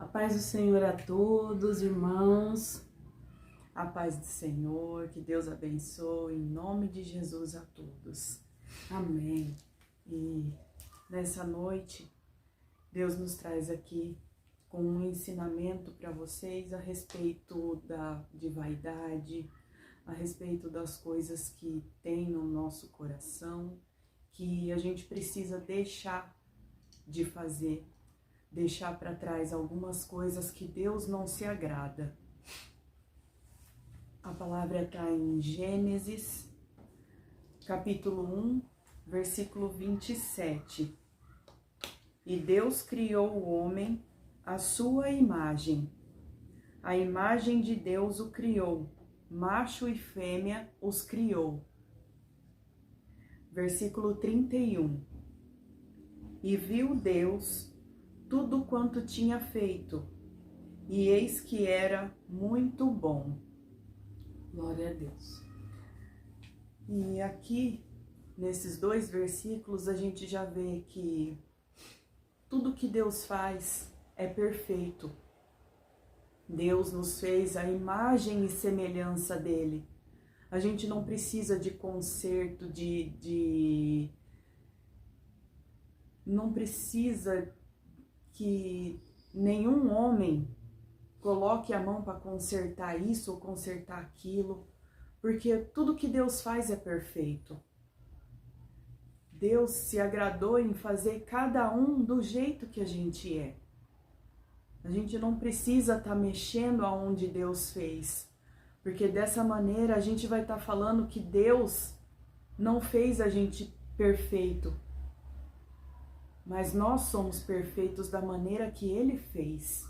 A paz do Senhor a todos, irmãos. A paz do Senhor, que Deus abençoe, em nome de Jesus a todos. Amém. E nessa noite, Deus nos traz aqui com um ensinamento para vocês a respeito de vaidade, a respeito das coisas que tem no nosso coração, que a gente precisa deixar de fazer, deixar para trás algumas coisas que Deus não se agrada. A palavra está em Gênesis, capítulo 1, versículo 27. E Deus criou o homem à sua imagem. A imagem de Deus o criou, macho e fêmea os criou. Versículo 31. E viu Deus tudo quanto tinha feito, e eis que era muito bom. Glória a Deus. E aqui, nesses dois versículos, a gente já vê que tudo que Deus faz é perfeito. Deus nos fez a imagem e semelhança dele. A gente não precisa de conserto, não precisa que nenhum homem coloque a mão para consertar isso ou consertar aquilo, porque tudo que Deus faz é perfeito. Deus se agradou em fazer cada um do jeito que a gente é. A gente não precisa estar mexendo aonde Deus fez, porque dessa maneira a gente vai estar falando que Deus não fez a gente perfeito, mas nós somos perfeitos da maneira que Ele fez.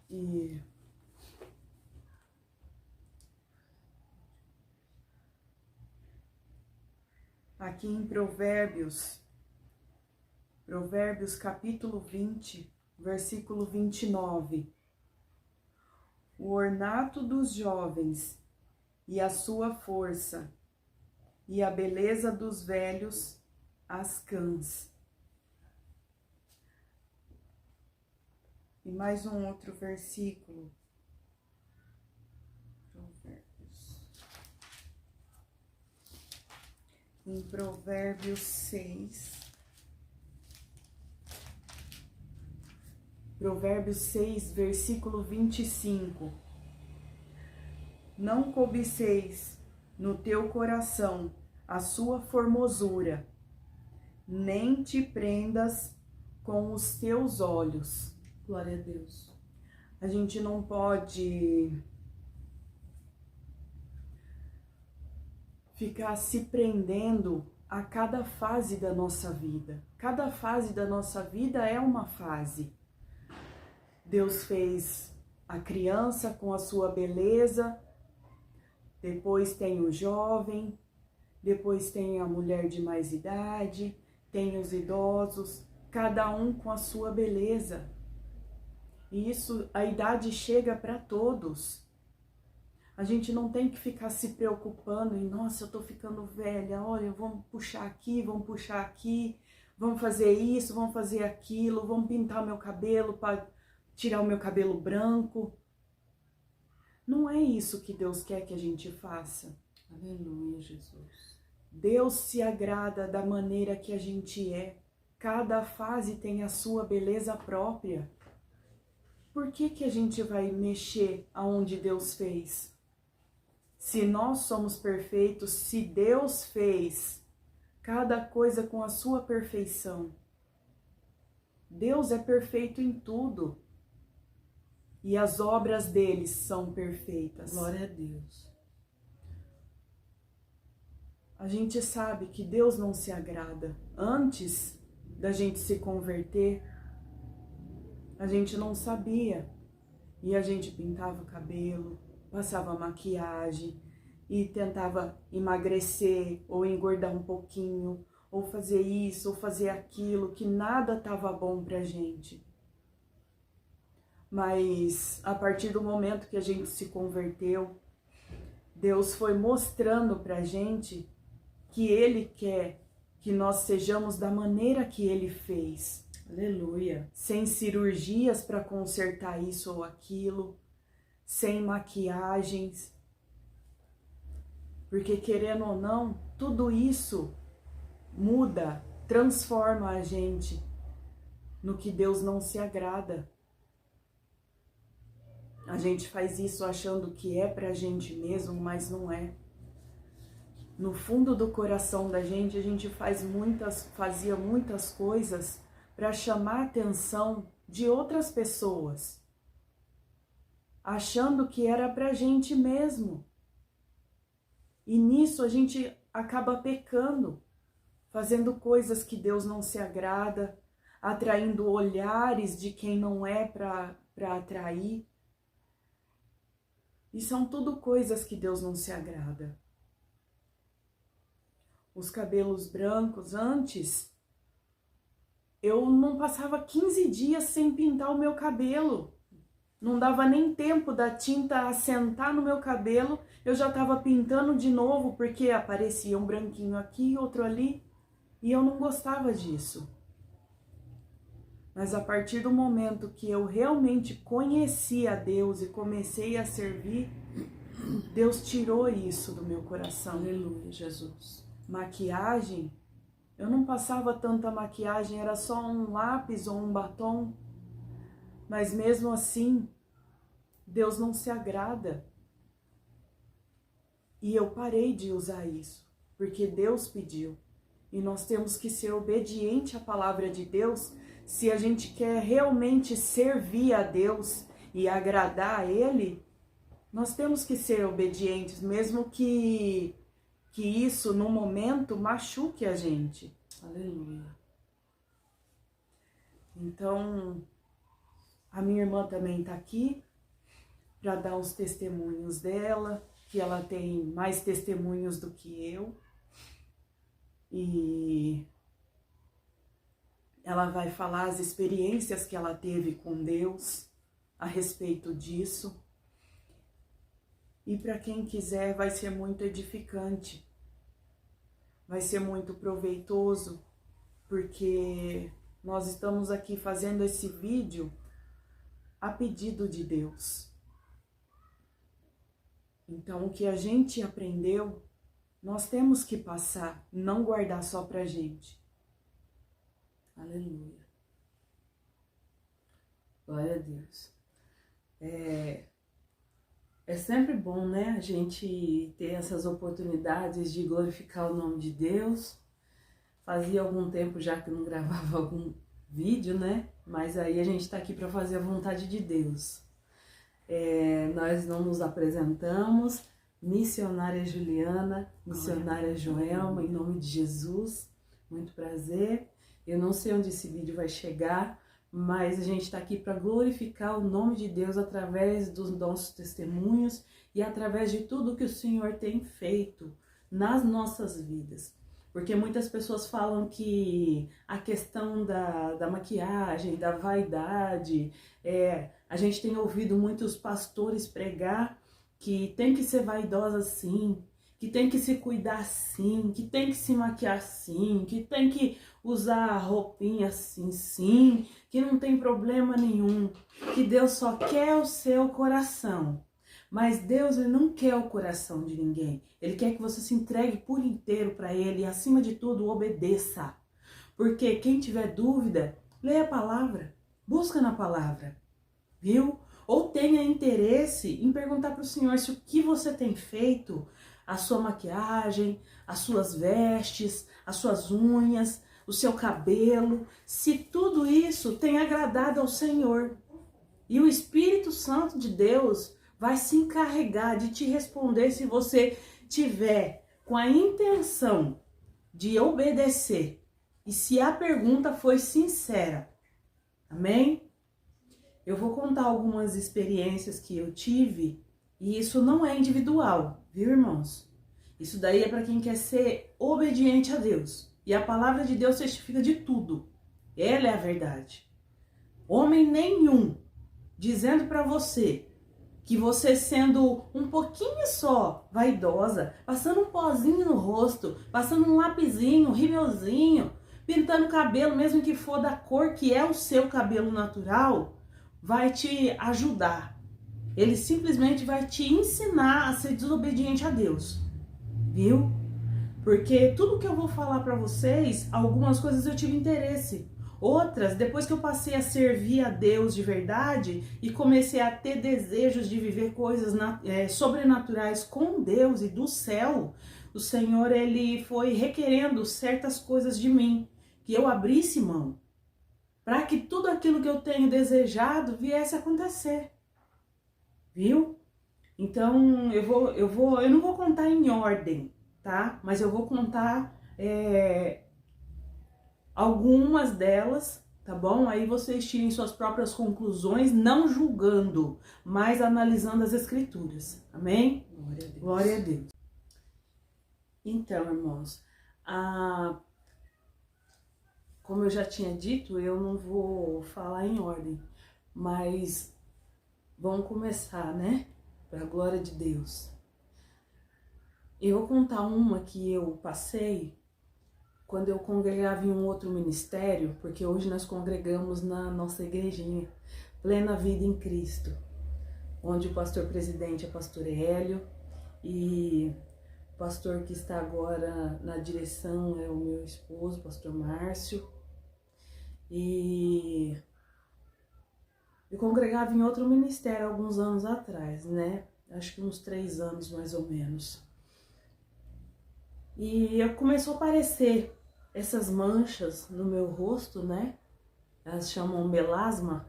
E aqui em Provérbios capítulo 20, versículo 29. O ornato dos jovens e a sua força, e a beleza dos velhos, as cãs. E mais um outro versículo. Em Provérbios 6. Provérbios 6, versículo 25. Não cobiceis no teu coração a sua formosura, nem te prendas com os teus olhos. Glória a Deus. A gente não pode ficar se prendendo a cada fase da nossa vida. Cada fase da nossa vida é uma fase. Deus fez a criança com a sua beleza, depois tem o jovem, depois tem a mulher de mais idade, tem os idosos, cada um com a sua beleza. E isso, a idade chega para todos. A gente não tem que ficar se preocupando em, nossa, eu tô ficando velha, olha, vamos puxar aqui, vamos fazer isso, vamos fazer aquilo, vamos pintar meu cabelo para tirar o meu cabelo branco. Não é isso que Deus quer que a gente faça. Aleluia, Jesus. Deus se agrada da maneira que a gente é. Cada fase tem a sua beleza própria. Por que a gente vai mexer aonde Deus fez? Se nós somos perfeitos, se Deus fez cada coisa com a sua perfeição. Deus é perfeito em tudo. E as obras dele são perfeitas. Glória a Deus. A gente sabe que Deus não se agrada. Antes da gente se converter, a gente não sabia. E a gente pintava o cabelo, passava maquiagem e tentava emagrecer ou engordar um pouquinho, ou fazer isso, ou fazer aquilo, que nada estava bom pra gente. Mas a partir do momento que a gente se converteu, Deus foi mostrando pra gente que Ele quer que nós sejamos da maneira que Ele fez. Aleluia. Sem cirurgias para consertar isso ou aquilo, sem maquiagens. Porque querendo ou não, tudo isso muda, transforma a gente no que Deus não se agrada. A gente faz isso achando que é pra gente mesmo, mas não é. No fundo do coração da gente, a gente fazia muitas coisas para chamar a atenção de outras pessoas, achando que era pra gente mesmo. E nisso a gente acaba pecando, fazendo coisas que Deus não se agrada, atraindo olhares de quem não é para atrair. E são tudo coisas que Deus não se agrada. Os cabelos brancos, antes, eu não passava 15 dias sem pintar o meu cabelo. Não dava nem tempo da tinta assentar no meu cabelo, eu já estava pintando de novo, porque aparecia um branquinho aqui, outro ali, e eu não gostava disso. Mas a partir do momento que eu realmente conheci a Deus e comecei a servir, Deus tirou isso do meu coração. Aleluia, Jesus. Maquiagem, eu não passava tanta maquiagem, era só um lápis ou um batom. Mas mesmo assim, Deus não se agrada. E eu parei de usar isso, porque Deus pediu. E nós temos que ser obediente à palavra de Deus, se a gente quer realmente servir a Deus e agradar a Ele. Nós temos que ser obedientes, mesmo que isso, no momento, machuque a gente. Aleluia. Então, a minha irmã também está aqui para dar os testemunhos dela, que ela tem mais testemunhos do que eu. E ela vai falar as experiências que ela teve com Deus a respeito disso. E para quem quiser vai ser muito edificante, vai ser muito proveitoso, porque nós estamos aqui fazendo esse vídeo a pedido de Deus. Então o que a gente aprendeu, nós temos que passar, não guardar só pra gente. Aleluia. Glória a Deus. É sempre bom, né, a gente ter essas oportunidades de glorificar o nome de Deus. Fazia algum tempo já que eu não gravava algum vídeo, né? Mas aí a gente tá aqui para fazer a vontade de Deus. Nós não nos apresentamos. Missionária Juliana, missionária Joelma, em nome de Jesus. Muito prazer. Eu não sei onde esse vídeo vai chegar, mas a gente está aqui para glorificar o nome de Deus através dos nossos testemunhos e através de tudo que o Senhor tem feito nas nossas vidas. Porque muitas pessoas falam que a questão da maquiagem, da vaidade, a gente tem ouvido muitos pastores pregar que tem que ser vaidosa sim, que tem que se cuidar sim, que tem que se maquiar sim, que tem que usar roupinha assim sim, que não tem problema nenhum, que Deus só quer o seu coração. Mas Deus, ele não quer o coração de ninguém. Ele quer que você se entregue por inteiro para Ele e, acima de tudo, obedeça. Porque quem tiver dúvida, leia a palavra, busca na palavra, viu? Ou tenha interesse em perguntar para o Senhor se o que você tem feito, a sua maquiagem, as suas vestes, as suas unhas, o seu cabelo, se tudo isso tem agradado ao Senhor. E o Espírito Santo de Deus vai se encarregar de te responder se você tiver com a intenção de obedecer e se a pergunta foi sincera. Amém? Eu vou contar algumas experiências que eu tive e isso não é individual, viu, irmãos? Isso daí é para quem quer ser obediente a Deus. E a palavra de Deus testifica de tudo. Ela é a verdade. Homem nenhum dizendo para você que você sendo um pouquinho só vaidosa, passando um pozinho no rosto, passando um lapisinho, um rímelzinho, pintando o cabelo, mesmo que for da cor que é o seu cabelo natural, vai te ajudar. Ele simplesmente vai te ensinar a ser desobediente a Deus, viu? Porque tudo que eu vou falar para vocês, algumas coisas eu tive interesse. Outras, depois que eu passei a servir a Deus de verdade e comecei a ter desejos de viver coisas sobrenaturais com Deus e do céu, o Senhor, Ele foi requerendo certas coisas de mim, que eu abrisse mão, para que tudo aquilo que eu tenho desejado viesse a acontecer, viu? Então, eu não vou contar em ordem, tá? Mas eu vou contar algumas delas, tá bom? Aí vocês tirem suas próprias conclusões, não julgando, mas analisando as escrituras. Amém? Glória a Deus. Glória a Deus. Então, irmãos, como eu já tinha dito, eu não vou falar em ordem, mas vamos começar, né? Para a glória de Deus. Eu vou contar uma que eu passei quando eu congregava em um outro ministério, porque hoje nós congregamos na nossa igrejinha, Plena Vida em Cristo, onde o pastor presidente é pastor Hélio e o pastor que está agora na direção é o meu esposo, pastor Márcio. E eu congregava em outro ministério alguns anos atrás, né? Acho que uns 3 anos mais ou menos. E começou a aparecer essas manchas no meu rosto, né? Elas chamam melasma.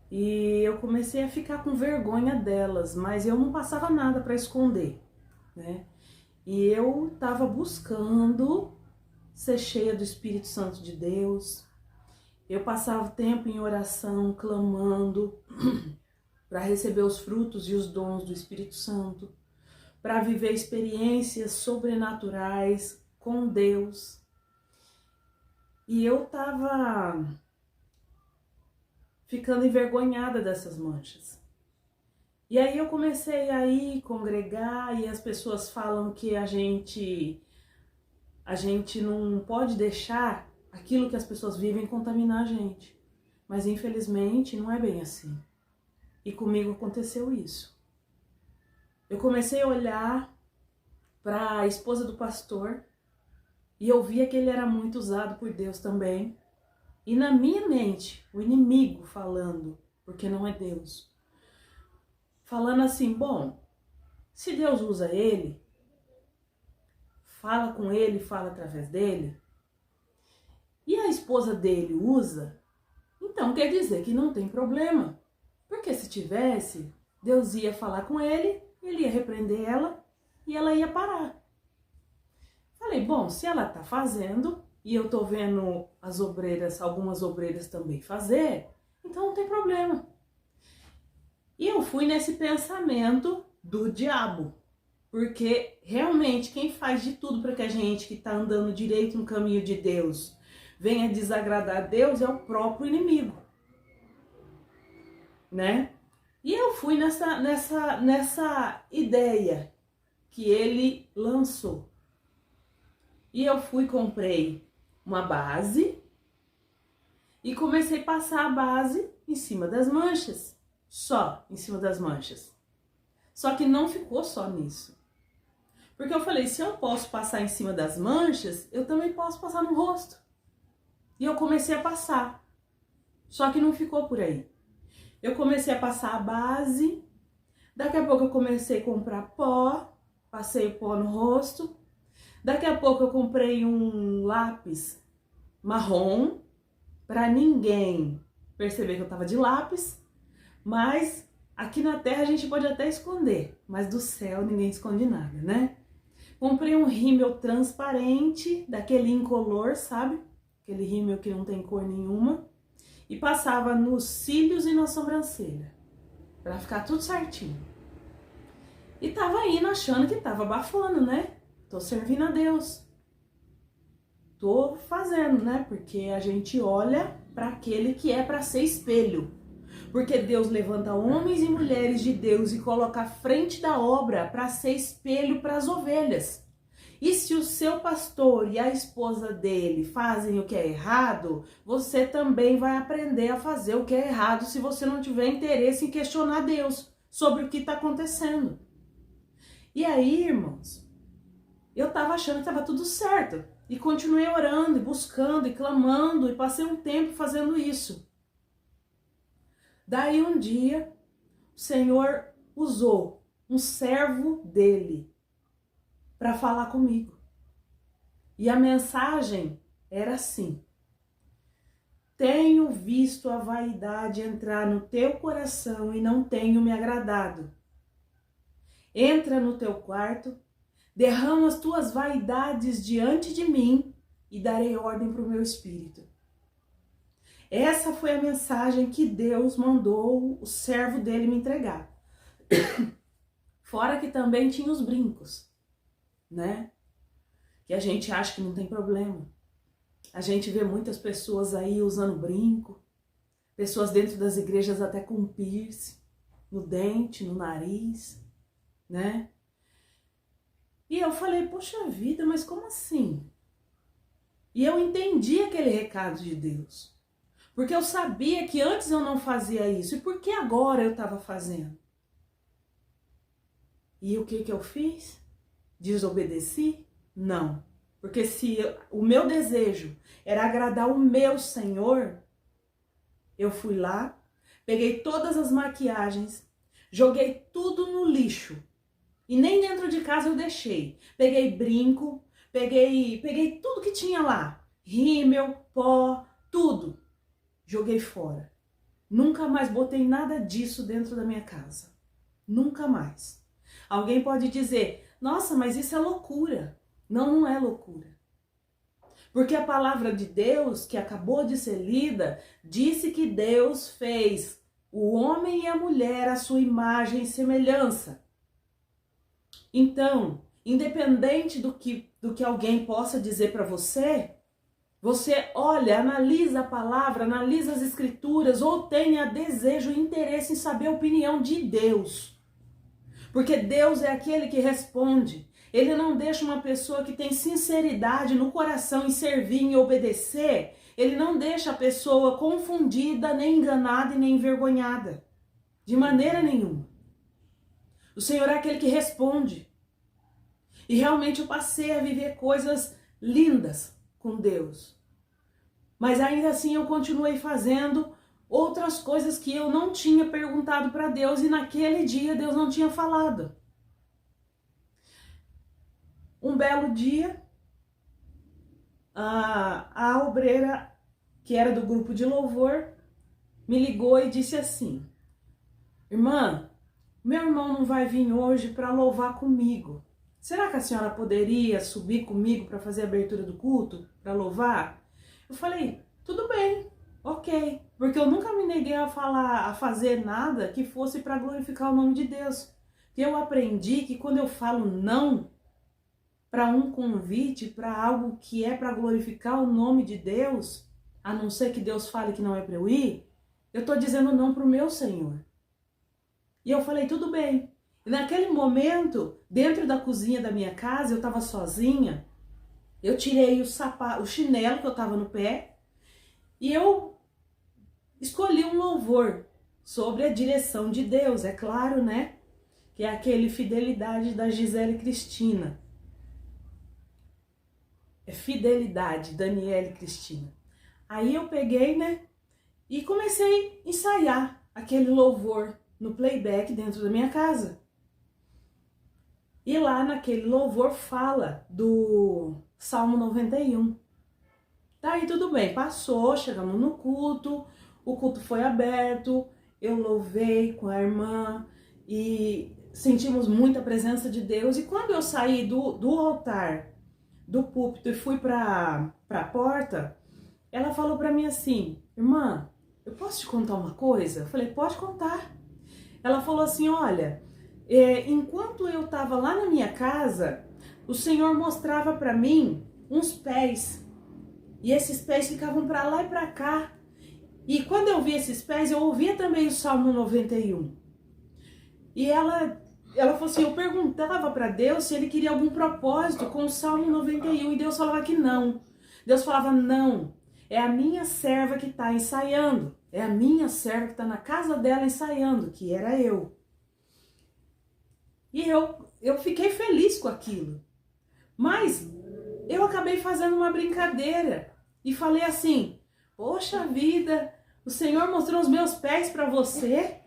E eu comecei a ficar com vergonha delas, mas eu não passava nada para esconder, né? E eu estava buscando ser cheia do Espírito Santo de Deus. Eu passava tempo em oração, clamando para receber os frutos e os dons do Espírito Santo, para viver experiências sobrenaturais com Deus. E eu estava ficando envergonhada dessas manchas. E aí eu comecei a ir congregar e as pessoas falam que a gente não pode deixar aquilo que as pessoas vivem contaminar a gente. Mas infelizmente não é bem assim. E comigo aconteceu isso. Eu comecei a olhar para a esposa do pastor e eu via que ele era muito usado por Deus também. E na minha mente, o inimigo falando, porque não é Deus, falando assim, bom, se Deus usa ele, fala com ele, fala através dele, e a esposa dele usa, então quer dizer que não tem problema. Porque se tivesse, Deus ia falar com ele ia repreender ela e ela ia parar. Falei, bom, se ela tá fazendo e eu tô vendo as obreiras, algumas obreiras também fazer, então não tem problema. E eu fui nesse pensamento do diabo, porque realmente quem faz de tudo para que a gente que tá andando direito no caminho de Deus venha desagradar a Deus é o próprio inimigo, né? E eu fui nessa ideia que ele lançou. E eu comprei uma base e comecei a passar a base em cima das manchas. Só em cima das manchas. Só que não ficou só nisso. Porque eu falei, se eu posso passar em cima das manchas, eu também posso passar no rosto. E eu comecei a passar. Só que não ficou por aí. Eu comecei a passar a base, daqui a pouco eu comecei a comprar pó, passei o pó no rosto, daqui a pouco eu comprei um lápis marrom, para ninguém perceber que eu tava de lápis, mas aqui na terra a gente pode até esconder, mas do céu ninguém esconde nada, né? Comprei um rímel transparente, daquele incolor, sabe? Aquele rímel que não tem cor nenhuma. E passava nos cílios e na sobrancelha, pra ficar tudo certinho. E tava indo achando que tava abafando, né? Tô servindo a Deus. Tô fazendo, né? Porque a gente olha para aquele que é para ser espelho. Porque Deus levanta homens e mulheres de Deus e coloca à frente da obra para ser espelho para as ovelhas. E se o seu pastor e a esposa dele fazem o que é errado, você também vai aprender a fazer o que é errado se você não tiver interesse em questionar Deus sobre o que está acontecendo. E aí, irmãos, eu estava achando que estava tudo certo. E continuei orando, e buscando, e clamando, e passei um tempo fazendo isso. Daí um dia, o Senhor usou um servo dele para falar comigo. E a mensagem era assim: tenho visto a vaidade entrar no teu coração e não tenho me agradado. Entra no teu quarto, derrama as tuas vaidades diante de mim e darei ordem para o meu espírito. Essa foi a mensagem que Deus mandou o servo dele me entregar. Fora que também tinha os brincos, né? Que a gente acha que não tem problema. A gente vê muitas pessoas aí usando brinco, pessoas dentro das igrejas até com piercing no dente, no nariz, né? E eu falei, poxa vida, mas como assim? E eu entendi aquele recado de Deus. Porque eu sabia que antes eu não fazia isso. E por que agora eu estava fazendo? E o que eu fiz? Desobedeci? Não. Porque se o meu desejo era agradar o meu Senhor, eu fui lá, peguei todas as maquiagens, joguei tudo no lixo. E nem dentro de casa eu deixei. Peguei brinco, peguei tudo que tinha lá. Rímel, pó, tudo. Joguei fora. Nunca mais botei nada disso dentro da minha casa. Nunca mais. Alguém pode dizer, nossa, mas isso é loucura. Não, não é loucura. Porque a palavra de Deus, que acabou de ser lida, disse que Deus fez o homem e a mulher à sua imagem e semelhança. Então, independente do que alguém possa dizer para você, você olha, analisa a palavra, analisa as escrituras ou tenha desejo e interesse em saber a opinião de Deus. Porque Deus é aquele que responde. Ele não deixa uma pessoa que tem sinceridade no coração em servir, em obedecer. Ele não deixa a pessoa confundida, nem enganada e nem envergonhada. De maneira nenhuma. O Senhor é aquele que responde. E realmente eu passei a viver coisas lindas com Deus. Mas ainda assim eu continuei fazendo outras coisas que eu não tinha perguntado para Deus e naquele dia Deus não tinha falado. Um belo dia, a obreira, que era do grupo de louvor, me ligou e disse assim: irmã, meu irmão não vai vir hoje para louvar comigo. Será que a senhora poderia subir comigo para fazer a abertura do culto, para louvar? Eu falei, tudo bem, ok. Porque eu nunca me neguei a fazer nada que fosse para glorificar o nome de Deus. E eu aprendi que quando eu falo não para um convite, para algo que é para glorificar o nome de Deus, a não ser que Deus fale que não é para eu ir, eu estou dizendo não para o meu Senhor. E eu falei, tudo bem. E naquele momento, dentro da cozinha da minha casa, eu estava sozinha, eu tirei o chinelo que eu estava no pé e eu escolhi um louvor sobre a direção de Deus, é claro, né? Que é aquele Fidelidade da Gisele Cristina. É Fidelidade, Daniele Cristina. Aí eu peguei, né? E comecei a ensaiar aquele louvor no playback dentro da minha casa. E lá naquele louvor fala do Salmo 91. Daí tudo bem, passou, chegamos no culto, o culto foi aberto, eu louvei com a irmã e sentimos muita presença de Deus. E quando eu saí do altar, do púlpito e fui para a porta, ela falou para mim assim, irmã, eu posso te contar uma coisa? Eu falei, pode contar. Ela falou assim, olha, enquanto eu estava lá na minha casa, o Senhor mostrava para mim uns pés. E esses pés ficavam para lá e para cá. E quando eu vi esses pés, eu ouvia também o Salmo 91. E ela ela falou assim, eu perguntava para Deus se ele queria algum propósito com o Salmo 91 e Deus falava que não. Deus falava, não, é a minha serva que está ensaiando, é a minha serva que está na casa dela ensaiando, que era eu. E eu fiquei feliz com aquilo, mas eu acabei fazendo uma brincadeira e falei assim, poxa vida, o Senhor mostrou os meus pés para você,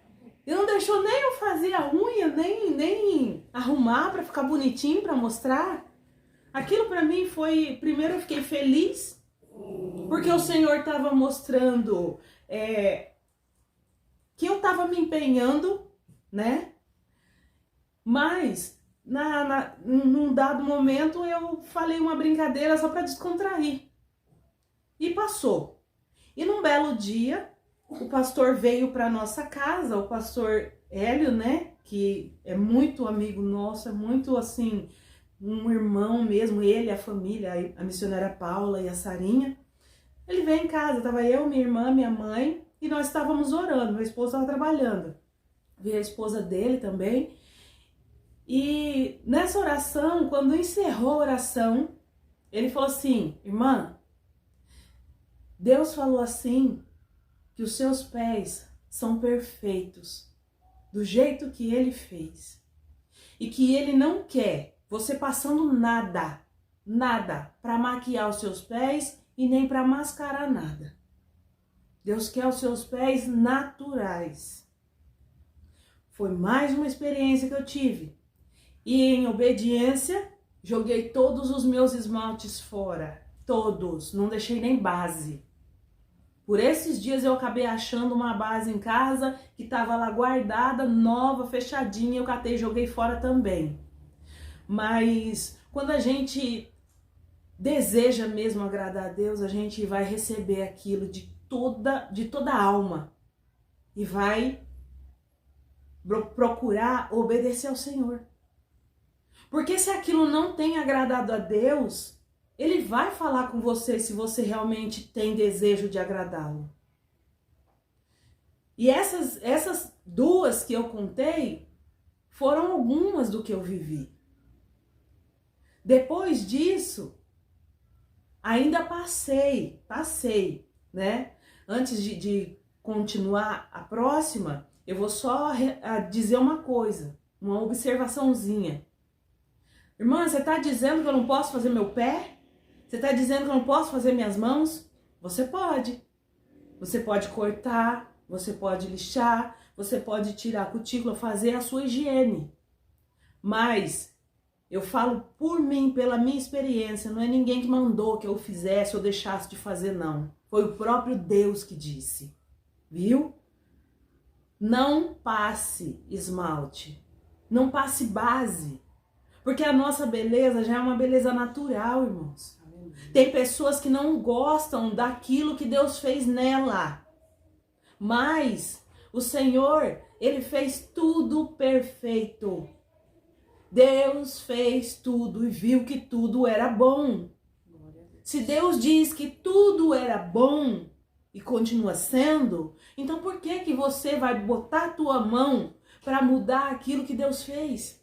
e não deixou nem eu fazer a unha, nem arrumar para ficar bonitinho, para mostrar. Aquilo para mim foi, primeiro eu fiquei feliz, porque o Senhor estava mostrando que eu estava me empenhando, né? Mas, num dado momento, eu falei uma brincadeira só para descontrair. E passou. E num belo dia, o pastor veio para nossa casa, o pastor Hélio, né? Que é muito amigo nosso, é muito assim, um irmão mesmo, ele, a família, a missionária Paula e a Sarinha. Ele veio em casa, tava eu, minha irmã, minha mãe, e nós estávamos orando, meu esposo estava trabalhando. Veio a esposa dele também. E nessa oração, quando encerrou a oração, ele falou assim, irmã, Deus falou assim, que os seus pés são perfeitos, do jeito que ele fez. E que ele não quer você passando nada para maquiar os seus pés e nem para mascarar nada. Deus quer os seus pés naturais. Foi mais uma experiência que eu tive. E em obediência, joguei todos os meus esmaltes fora. Todos, não deixei nem base. Por esses dias eu acabei achando uma base em casa que estava lá guardada, nova, fechadinha, eu catei e joguei fora também. Mas quando a gente deseja mesmo agradar a Deus, a gente vai receber aquilo de toda a alma e vai procurar obedecer ao Senhor. Porque se aquilo não tem agradado a Deus, Ele vai falar com você se você realmente tem desejo de agradá-lo. E essas duas que eu contei foram algumas do que eu vivi. Depois disso, ainda passei, né? Antes de continuar a próxima, eu vou só dizer uma coisa, uma observaçãozinha. Irmã, você está dizendo que eu não posso fazer meu pé? Você está dizendo que eu não posso fazer minhas mãos? Você pode. Você pode cortar, você pode lixar, você pode tirar a cutícula, fazer a sua higiene. Mas eu falo por mim, pela minha experiência, não é ninguém que mandou que eu fizesse ou deixasse de fazer, não. Foi o próprio Deus que disse. Viu? Não passe esmalte. Não passe base. Porque a nossa beleza já é uma beleza natural, irmãos. Tem pessoas que não gostam daquilo que Deus fez nela. Mas o Senhor, Ele fez tudo perfeito. Deus fez tudo e viu que tudo era bom. Se Deus diz que tudo era bom e continua sendo, então por que você vai botar a tua mão para mudar aquilo que Deus fez?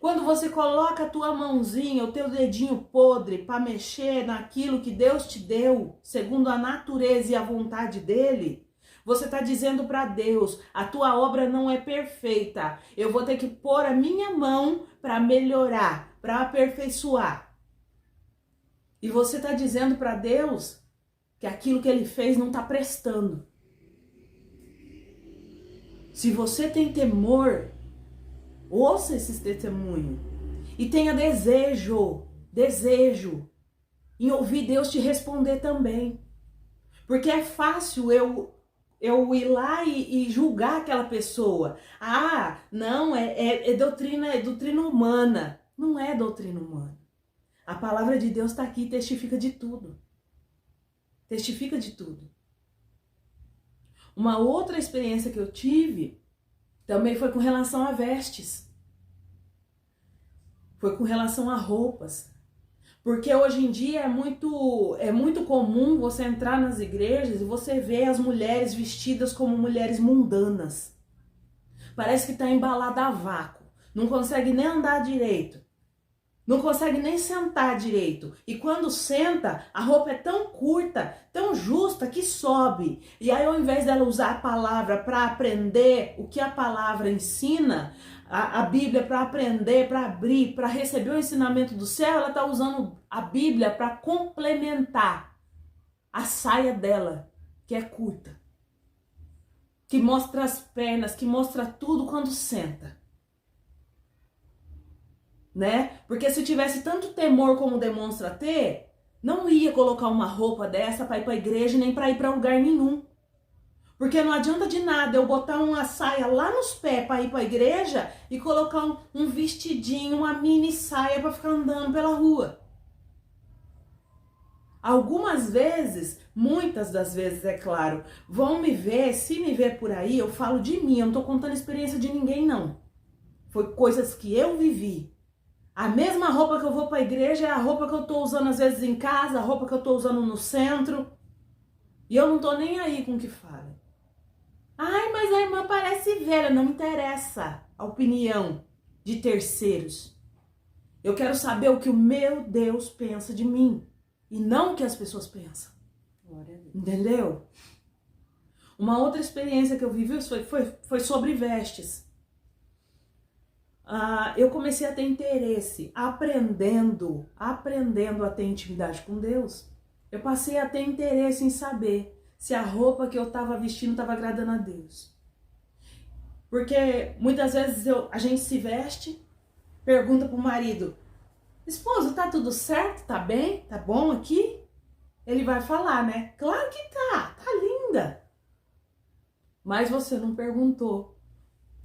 Quando você coloca a tua mãozinha, o teu dedinho podre para mexer naquilo que Deus te deu, segundo a natureza e a vontade dele, você está dizendo para Deus, a tua obra não é perfeita, eu vou ter que pôr a minha mão para melhorar, para aperfeiçoar. E você está dizendo para Deus que aquilo que ele fez não está prestando. Se você tem temor, ouça esses testemunhos e tenha desejo em ouvir Deus te responder também. Porque é fácil eu ir lá e julgar aquela pessoa. Ah, não, é doutrina humana. Não é doutrina humana. A palavra de Deus está aqui e testifica de tudo. Testifica de tudo. Uma outra experiência que eu tive também foi com relação a vestes. Foi com relação a roupas. Porque hoje em dia é muito comum você entrar nas igrejas e você ver as mulheres vestidas como mulheres mundanas. Parece que está embalada a vácuo. não consegue nem andar direito, não consegue nem sentar direito. E quando senta, a roupa é tão curta, tão justa que sobe. E aí, ao invés dela usar a palavra para aprender o que a palavra ensina, a Bíblia para aprender, para abrir, para receber o ensinamento do céu, ela está usando a Bíblia para complementar a saia dela, que é curta, que mostra as pernas, que mostra tudo quando senta. Né? Porque se tivesse tanto temor como demonstra ter, não ia colocar uma roupa dessa para ir para a igreja nem para ir para lugar nenhum. Porque não adianta de nada eu botar uma saia lá nos pés para ir para a igreja e colocar um vestidinho, uma mini saia para ficar andando pela rua. Algumas vezes, muitas das vezes, é claro, vão me ver, se me ver por aí, eu falo de mim, eu não tô contando experiência de ninguém, não. Foi coisas que eu vivi. A mesma roupa que eu vou para a igreja é a roupa que eu tô usando às vezes em casa, a roupa que eu tô usando no centro. E eu não tô nem aí com o que fala. Ai, mas a irmã parece velha, não me interessa a opinião de terceiros. Eu quero saber o que o meu Deus pensa de mim e não o que as pessoas pensam. Glória a Deus. Entendeu? Uma outra experiência que eu vivi foi sobre vestes. Eu comecei a ter interesse, aprendendo a ter intimidade com Deus. Eu passei a ter interesse em saber se a roupa que eu estava vestindo estava agradando a Deus. Porque muitas vezes a gente se veste, pergunta pro marido, esposo, tá tudo certo? Tá bem? Tá bom aqui? Ele vai falar, né? Claro que tá linda. Mas você não perguntou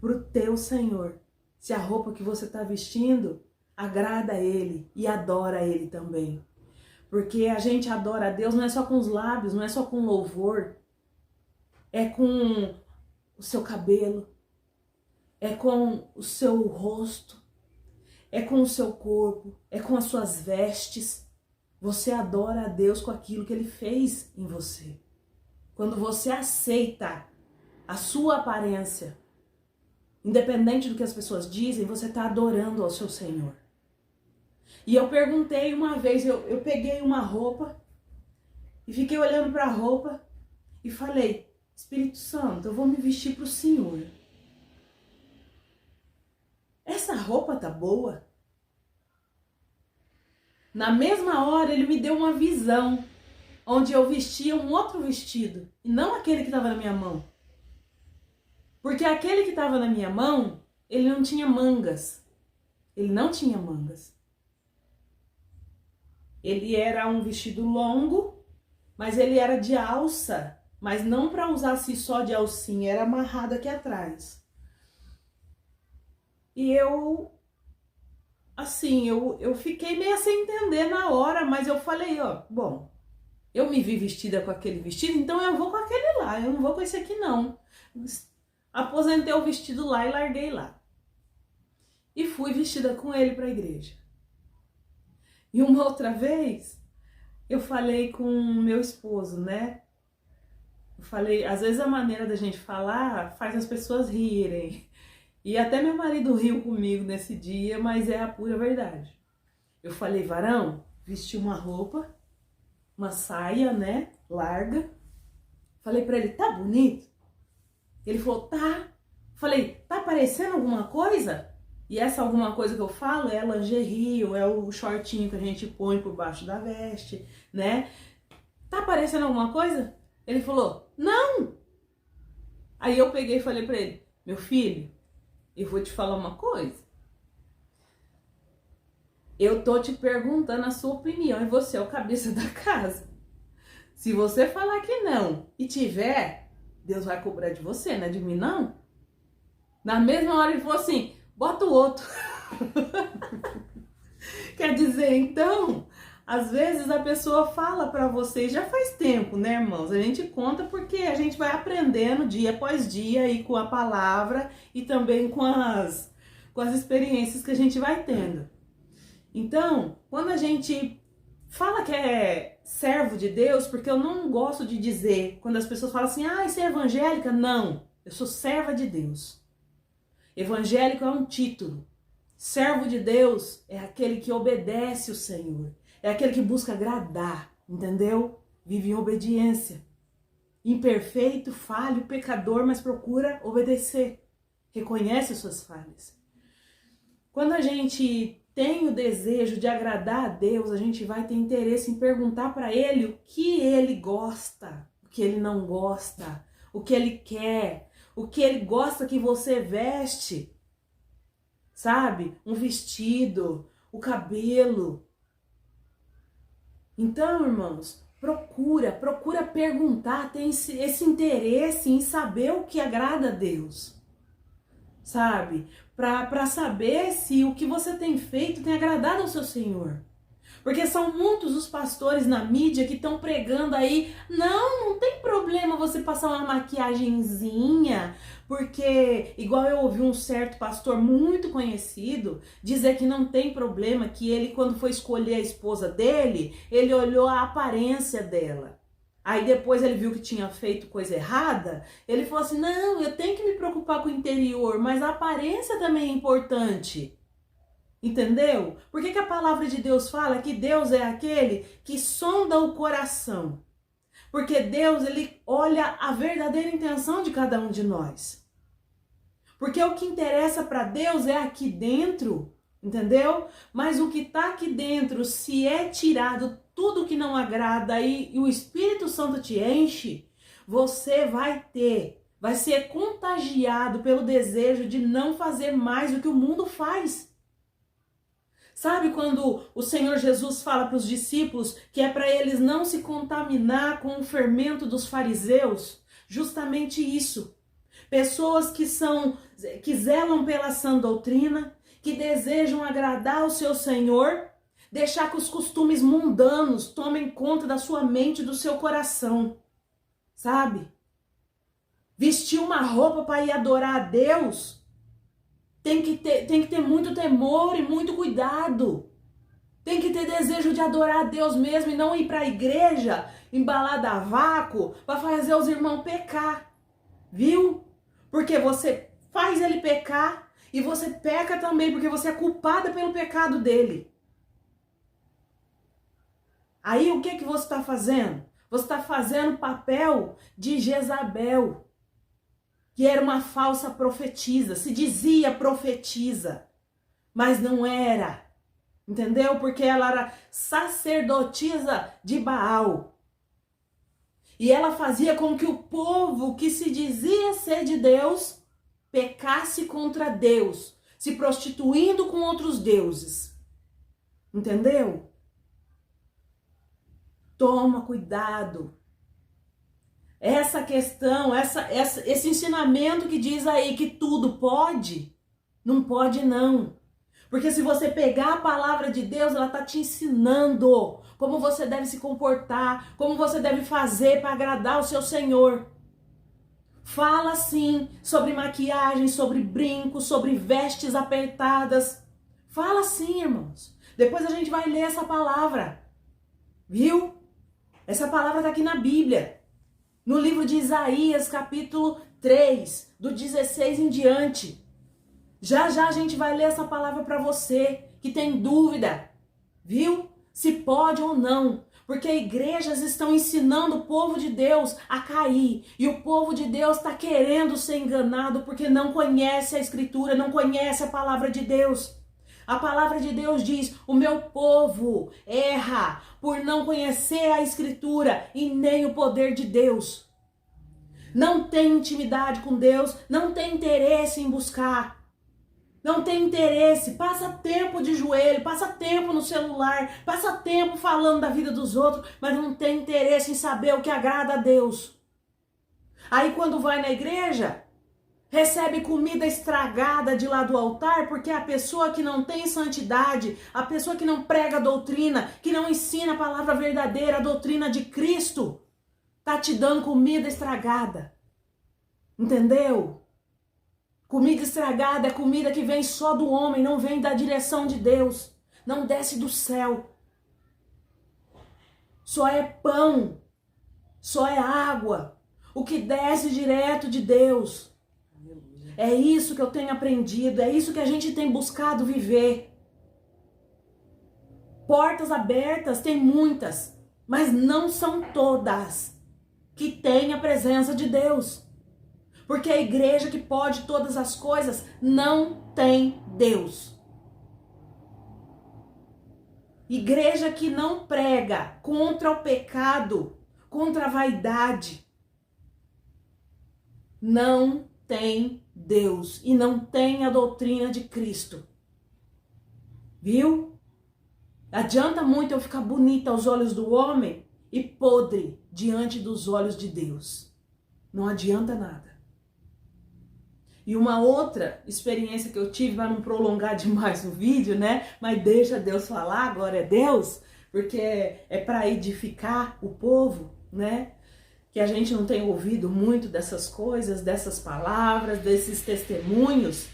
pro teu Senhor se a roupa que você está vestindo agrada a Ele e adora a Ele também. Porque a gente adora a Deus não é só com os lábios, não é só com louvor. É com o seu cabelo, é com o seu rosto, é com o seu corpo, é com as suas vestes. Você adora a Deus com aquilo que Ele fez em você. Quando você aceita a sua aparência, independente do que as pessoas dizem, você está adorando ao seu Senhor. E eu perguntei uma vez, eu peguei uma roupa e fiquei olhando para a roupa e falei, Espírito Santo, eu vou me vestir para o Senhor. Essa roupa tá boa? Na mesma hora ele me deu uma visão, onde eu vestia um outro vestido, e não aquele que estava na minha mão. Porque aquele que estava na minha mão, ele não tinha mangas. Ele não tinha mangas. Ele era um vestido longo, mas ele era de alça. Mas não para usar assim só de alcinha, era amarrado aqui atrás. E eu fiquei meio sem entender na hora, mas eu falei, bom, eu me vi vestida com aquele vestido, então eu vou com aquele lá, eu não vou com esse aqui não. Aposentei o vestido lá e larguei lá. E fui vestida com ele para a igreja. E uma outra vez, eu falei com meu esposo, né? Eu falei, às vezes a maneira da gente falar faz as pessoas rirem. E até meu marido riu comigo nesse dia, mas é a pura verdade. Eu falei, varão, vesti uma roupa, uma saia, né, larga. Falei para ele, tá bonito? Ele falou, tá. Falei, tá aparecendo alguma coisa? E essa alguma coisa que eu falo é lingerie, ou é o shortinho que a gente põe por baixo da veste, né? Tá aparecendo alguma coisa? Ele falou, não. Aí eu peguei e falei pra ele, meu filho, eu vou te falar uma coisa. Eu tô te perguntando a sua opinião e você é o cabeça da casa. Se você falar que não e tiver, Deus vai cobrar de você, não é de mim não? Na mesma hora ele falou assim, bota o outro. Quer dizer, então, às vezes a pessoa fala pra você, já faz tempo, né, irmãos? A gente conta porque a gente vai aprendendo dia após dia e com a palavra e também com as experiências que a gente vai tendo. Então, quando a gente fala que é servo de Deus, porque eu não gosto de dizer, quando as pessoas falam assim, você é evangélica? Não, eu sou serva de Deus. Evangélico é um título, Servo de Deus é aquele que obedece o Senhor. É aquele que busca agradar, entendeu? Vive em obediência. Imperfeito, falho, pecador, mas procura obedecer. Reconhece as suas falhas. Quando a gente tem o desejo de agradar a Deus, a gente vai ter interesse em perguntar para Ele o que Ele gosta, o que Ele não gosta, o que Ele quer, o que Ele gosta que você veste, sabe? Um vestido, o cabelo. Então, irmãos, procura perguntar, tem esse interesse em saber o que agrada a Deus, sabe? Para saber se o que você tem feito tem agradado ao seu Senhor. Porque são muitos os pastores na mídia que estão pregando aí, não tem problema você passar uma maquiagenzinha, porque, igual eu ouvi um certo pastor muito conhecido dizer que não tem problema, que ele, quando foi escolher a esposa dele, ele olhou a aparência dela. Aí depois ele viu que tinha feito coisa errada, ele falou assim, não, eu tenho que me preocupar com o interior, mas a aparência também é importante. Entendeu? Por que a palavra de Deus fala que Deus é aquele que sonda o coração? Porque Deus, ele olha a verdadeira intenção de cada um de nós. Porque o que interessa para Deus é aqui dentro, entendeu? Mas o que está aqui dentro, se é tirado tudo que não agrada e o Espírito Santo te enche, você vai ser contagiado pelo desejo de não fazer mais do que o mundo faz. Sabe quando o Senhor Jesus fala para os discípulos que é para eles não se contaminar com o fermento dos fariseus? Justamente isso. Pessoas que zelam pela sã doutrina, que desejam agradar ao seu Senhor, deixar que os costumes mundanos tomem conta da sua mente e do seu coração. Sabe? Vestir uma roupa para ir adorar a Deus tem que ter muito temor e muito cuidado. Tem que ter desejo de adorar a Deus mesmo e não ir para a igreja embalada a vácuo para fazer os irmãos pecar. Viu? Porque você faz ele pecar e você peca também porque você é culpada pelo pecado dele. Aí o que você está fazendo? Você está fazendo o papel de Jezabel, que era uma falsa profetisa, se dizia profetisa, mas não era, entendeu? Porque ela era sacerdotisa de Baal. E ela fazia com que o povo que se dizia ser de Deus pecasse contra Deus, se prostituindo com outros deuses. Entendeu? Toma cuidado. Essa questão, esse ensinamento que diz aí que tudo pode, não pode não. Porque se você pegar a palavra de Deus, ela está te ensinando como você deve se comportar, como você deve fazer para agradar o seu Senhor. Fala sim sobre maquiagem, sobre brincos, sobre vestes apertadas. Fala sim, irmãos. Depois a gente vai ler essa palavra. Viu? Essa palavra está aqui na Bíblia. No livro de Isaías, capítulo 3, do 16 em diante. Já a gente vai ler essa palavra para você que tem dúvida, viu? Se pode ou não. Porque igrejas estão ensinando o povo de Deus a cair. E o povo de Deus está querendo ser enganado porque não conhece a Escritura, não conhece a palavra de Deus. A palavra de Deus diz, o meu povo erra por não conhecer a Escritura e nem o poder de Deus. Não tem intimidade com Deus, não tem interesse em buscar. Não tem interesse, passa tempo de joelho, passa tempo no celular, passa tempo falando da vida dos outros, mas não tem interesse em saber o que agrada a Deus. Aí quando vai na igreja, recebe comida estragada de lá do altar, porque a pessoa que não tem santidade, a pessoa que não prega a doutrina, que não ensina a palavra verdadeira, a doutrina de Cristo, tá te dando comida estragada. Entendeu? Comida estragada é comida que vem só do homem, não vem da direção de Deus. Não desce do céu. Só é pão. Só é água. O que desce direto de Deus. É isso que eu tenho aprendido, é isso que a gente tem buscado viver. Portas abertas tem muitas, mas não são todas que têm a presença de Deus. Porque a igreja que pode todas as coisas não tem Deus. Igreja que não prega contra o pecado, contra a vaidade, não tem Deus e não tem a doutrina de Cristo. Viu? Adianta muito eu ficar bonita aos olhos do homem e podre diante dos olhos de Deus. Não adianta nada. E uma outra experiência que eu tive, para não prolongar demais o vídeo, né? Mas deixa Deus falar, glória a Deus, porque é para edificar o povo, né? Que a gente não tem ouvido muito dessas coisas, dessas palavras, desses testemunhos.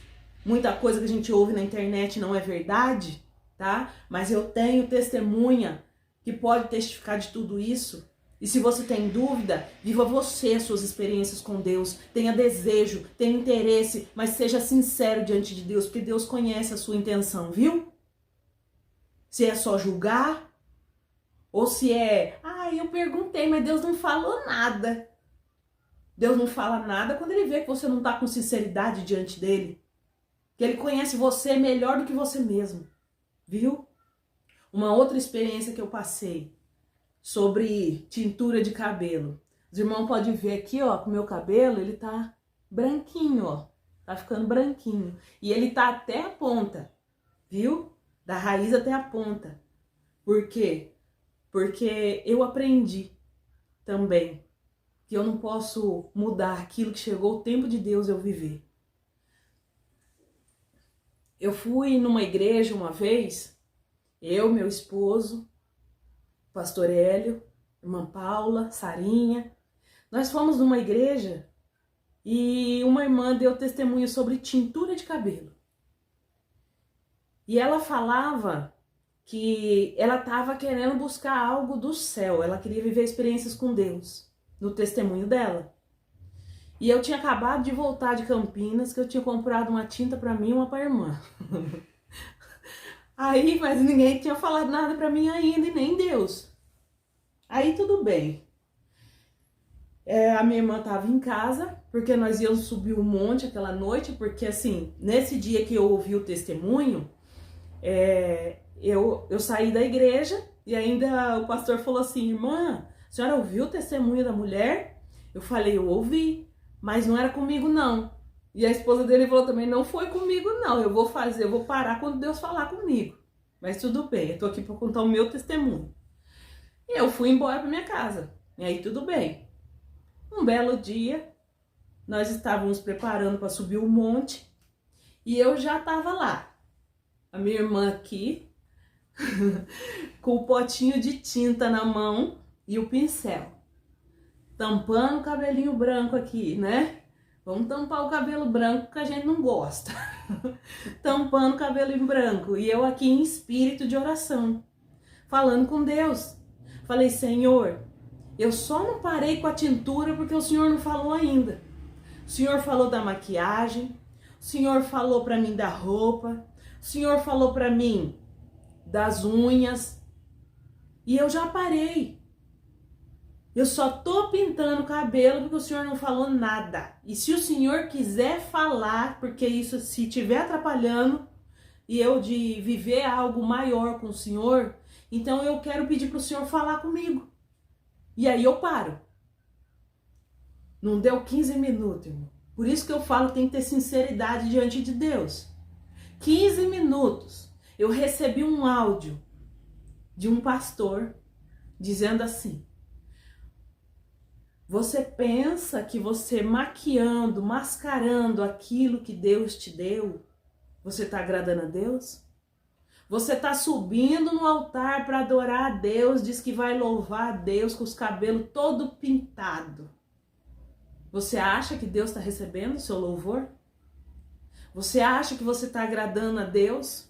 Muita coisa que a gente ouve na internet não é verdade, tá? Mas eu tenho testemunha que pode testificar de tudo isso. E se você tem dúvida, viva você as suas experiências com Deus. Tenha desejo, tenha interesse, mas seja sincero diante de Deus, porque Deus conhece a sua intenção, viu? Se é só julgar, ou se é, eu perguntei, mas Deus não falou nada. Deus não fala nada quando ele vê que você não está com sinceridade diante dele. Que ele conhece você melhor do que você mesmo, viu? Uma outra experiência que eu passei sobre tintura de cabelo. Os irmãos podem ver aqui, ó, que o meu cabelo, ele tá branquinho, ó. Tá ficando branquinho. E ele tá até a ponta, viu? Da raiz até a ponta. Por quê? Porque eu aprendi também que eu não posso mudar aquilo que chegou o tempo de Deus eu viver. Eu fui numa igreja uma vez, eu, meu esposo, pastor Hélio, irmã Paula, Sarinha. Nós fomos numa igreja e uma irmã deu testemunho sobre tintura de cabelo. E ela falava que ela estava querendo buscar algo do céu, ela queria viver experiências com Deus, no testemunho dela. E eu tinha acabado de voltar de Campinas, que eu tinha comprado uma tinta para mim e uma para a irmã. Aí, mas ninguém tinha falado nada para mim ainda, e nem Deus. Aí tudo bem. A minha irmã estava em casa, porque nós íamos subir um monte aquela noite, porque assim, nesse dia que eu ouvi o testemunho, eu saí da igreja e ainda o pastor falou assim, irmã, a senhora ouviu o testemunho da mulher? Eu falei, eu ouvi, mas não era comigo não. E a esposa dele falou também, não foi comigo não, eu vou parar quando Deus falar comigo. Mas tudo bem, eu tô aqui para contar o meu testemunho. E eu fui embora para minha casa, e aí tudo bem. Um belo dia, nós estávamos preparando para subir o monte, e eu já estava lá. A minha irmã aqui, com o potinho de tinta na mão e o pincel. Tampando o cabelinho branco aqui, né? Vamos tampar o cabelo branco que a gente não gosta. Tampando o cabelo branco. E eu aqui em espírito de oração, falando com Deus. Falei, Senhor, eu só não parei com a tintura porque o Senhor não falou ainda. O Senhor falou da maquiagem, o Senhor falou para mim da roupa, o Senhor falou para mim das unhas. E eu já parei. Eu só tô pintando o cabelo porque o Senhor não falou nada. E se o Senhor quiser falar, porque isso se estiver atrapalhando e eu de viver algo maior com o Senhor, então eu quero pedir para o Senhor falar comigo. E aí eu paro. Não deu 15 minutos, irmão. Por isso que eu falo que tem que ter sinceridade diante de Deus. 15 minutos. Eu recebi um áudio de um pastor dizendo assim: você pensa que você maquiando, mascarando aquilo que Deus te deu, você está agradando a Deus? Você está subindo no altar para adorar a Deus, diz que vai louvar a Deus com os cabelos todo pintado. Você acha que Deus está recebendo o seu louvor? Você acha que você está agradando a Deus?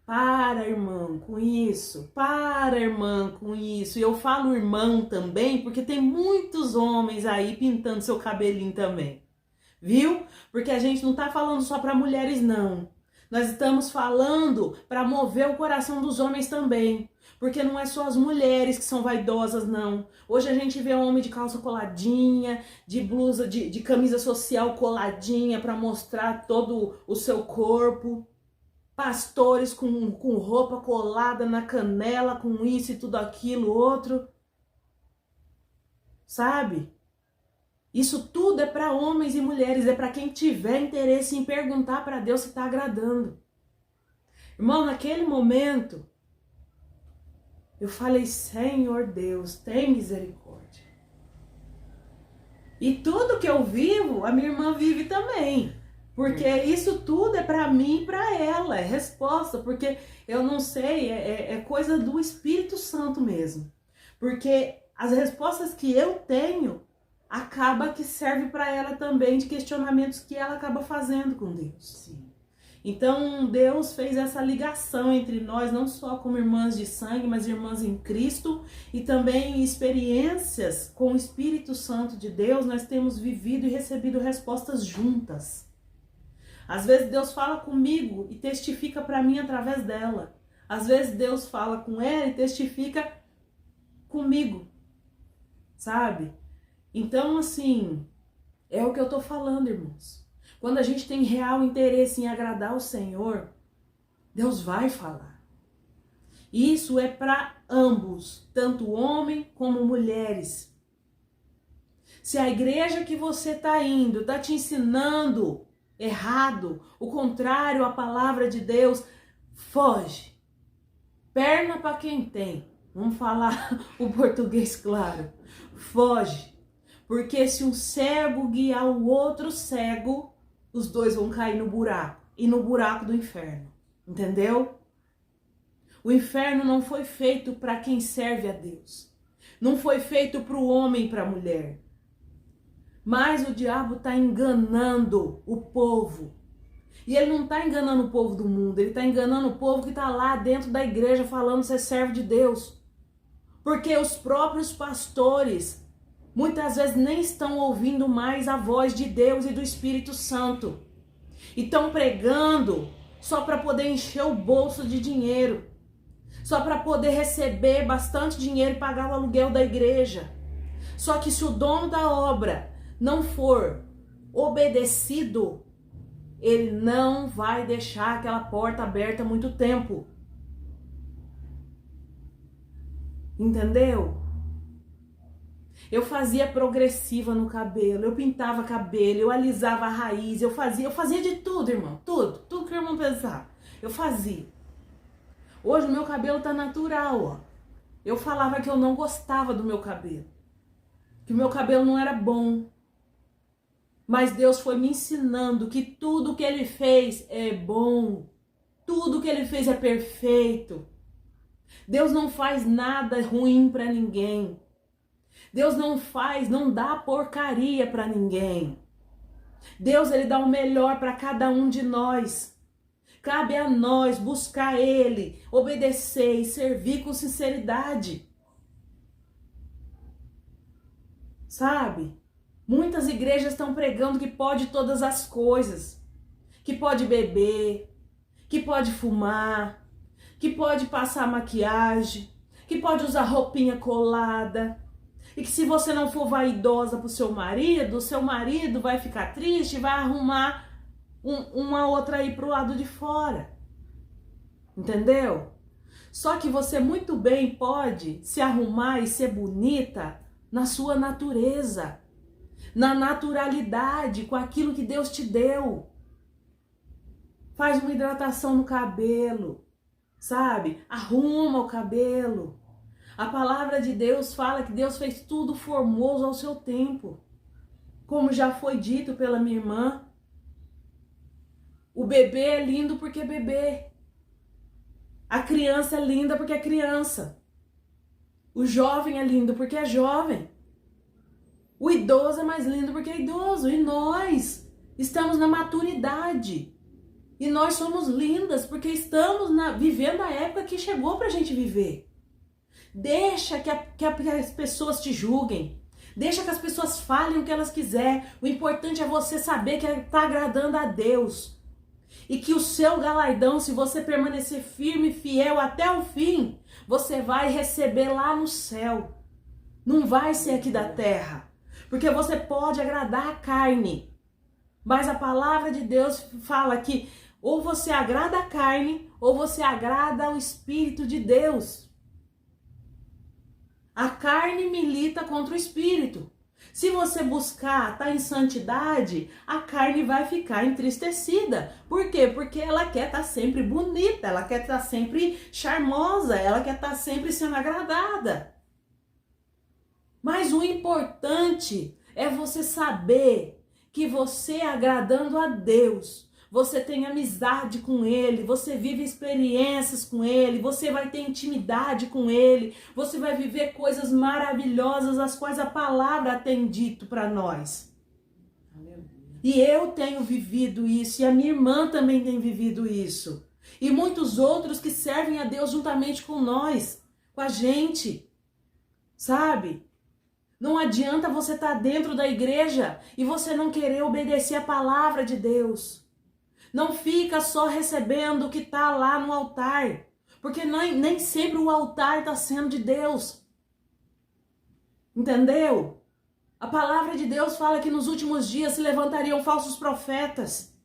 Para, irmão, com isso. Para, irmã, com isso. E eu falo irmão também, porque tem muitos homens aí pintando seu cabelinho também. viu? Porque a gente não tá falando só para mulheres, não. Nós estamos falando para mover o coração dos homens também. Porque não é só as mulheres que são vaidosas, não. Hoje a gente vê homem de calça coladinha, de blusa, de camisa social coladinha para mostrar todo o seu corpo. Pastores com roupa colada na canela, com isso e tudo aquilo, outro. Sabe? Isso tudo é para homens e mulheres, é para quem tiver interesse em perguntar para Deus se está agradando. Irmão, naquele momento, eu falei, Senhor Deus, tem misericórdia. E tudo que eu vivo, a minha irmã vive também. Porque isso tudo é para mim e para ela, é resposta. Porque eu não sei, é coisa do Espírito Santo mesmo. Porque as respostas que eu tenho, acaba que serve para ela também de questionamentos que ela acaba fazendo com Deus. Sim. Então Deus fez essa ligação entre nós, não só como irmãs de sangue, mas irmãs em Cristo, e também experiências com o Espírito Santo de Deus, nós temos vivido e recebido respostas juntas. Às vezes Deus fala comigo e testifica para mim através dela. Às vezes Deus fala com ela e testifica comigo, sabe? Então, assim, é o que eu tô falando, irmãos. Quando a gente tem real interesse em agradar o Senhor, Deus vai falar. Isso é para ambos, tanto homem como mulheres. Se a igreja que você tá indo tá te ensinando errado, o contrário à palavra de Deus, foge. Perna para quem tem. Vamos falar o português claro. Foge. Porque se um cego guiar o outro cego, os dois vão cair no buraco. E no buraco do inferno. Entendeu? O inferno não foi feito para quem serve a Deus. Não foi feito para o homem e para a mulher. Mas o diabo está enganando o povo. E ele não está enganando o povo do mundo. Ele está enganando o povo que está lá dentro da igreja falando ser servo de Deus. Porque os próprios pastores muitas vezes nem estão ouvindo mais a voz de Deus e do Espírito Santo. E estão pregando só para poder encher o bolso de dinheiro. Só para poder receber bastante dinheiro e pagar o aluguel da igreja. Só que se o dono da obra não for obedecido, ele não vai deixar aquela porta aberta muito tempo. Entendeu? Eu fazia progressiva no cabelo, eu pintava cabelo, eu alisava a raiz, eu fazia de tudo, irmão, tudo que o irmão pensar, eu fazia. Hoje o meu cabelo tá natural, ó. Eu falava que eu não gostava do meu cabelo, que o meu cabelo não era bom. Mas Deus foi me ensinando que tudo que Ele fez é bom, tudo que Ele fez é perfeito. Deus não faz nada ruim para ninguém. Deus não dá porcaria para ninguém. Deus, Ele dá o melhor para cada um de nós. Cabe a nós buscar Ele, obedecer e servir com sinceridade. Sabe? Muitas igrejas estão pregando que pode todas as coisas. Que pode beber, que pode fumar, que pode passar maquiagem, que pode usar roupinha colada. E que se você não for vaidosa pro seu marido vai ficar triste e vai arrumar uma outra aí pro lado de fora. Entendeu? Só que você muito bem pode se arrumar e ser bonita na sua natureza. Na naturalidade, com aquilo que Deus te deu. Faz uma hidratação no cabelo, sabe? Arruma o cabelo. A palavra de Deus fala que Deus fez tudo formoso ao seu tempo. Como já foi dito pela minha irmã, o bebê é lindo porque é bebê. A criança é linda porque é criança. O jovem é lindo porque é jovem. O idoso é mais lindo porque é idoso. E nós estamos na maturidade. E nós somos lindas porque estamos vivendo a época que chegou pra gente viver. Deixa que as pessoas te julguem. Deixa que as pessoas falem o que elas quiserem. O importante é você saber que está agradando a Deus. E que o seu galardão, se você permanecer firme e fiel até o fim, você vai receber lá no céu. Não vai ser aqui da terra. Porque você pode agradar a carne. Mas a palavra de Deus fala que ou você agrada a carne, ou você agrada o Espírito de Deus. A carne milita contra o Espírito. Se você buscar estar em santidade, a carne vai ficar entristecida. Por quê? Porque ela quer estar sempre bonita, ela quer estar sempre charmosa, ela quer estar sempre sendo agradada. Mas o importante é você saber que você agradando a Deus, você tem amizade com Ele, você vive experiências com Ele, você vai ter intimidade com Ele, você vai viver coisas maravilhosas, as quais a palavra tem dito para nós. E eu tenho vivido isso, e a minha irmã também tem vivido isso. E muitos outros que servem a Deus juntamente com nós, com a gente, sabe? Não adianta você estar dentro da igreja e você não querer obedecer a palavra de Deus. Não fica só recebendo o que está lá no altar, porque nem sempre o altar está sendo de Deus. Entendeu? A palavra de Deus fala que nos últimos dias se levantariam falsos profetas.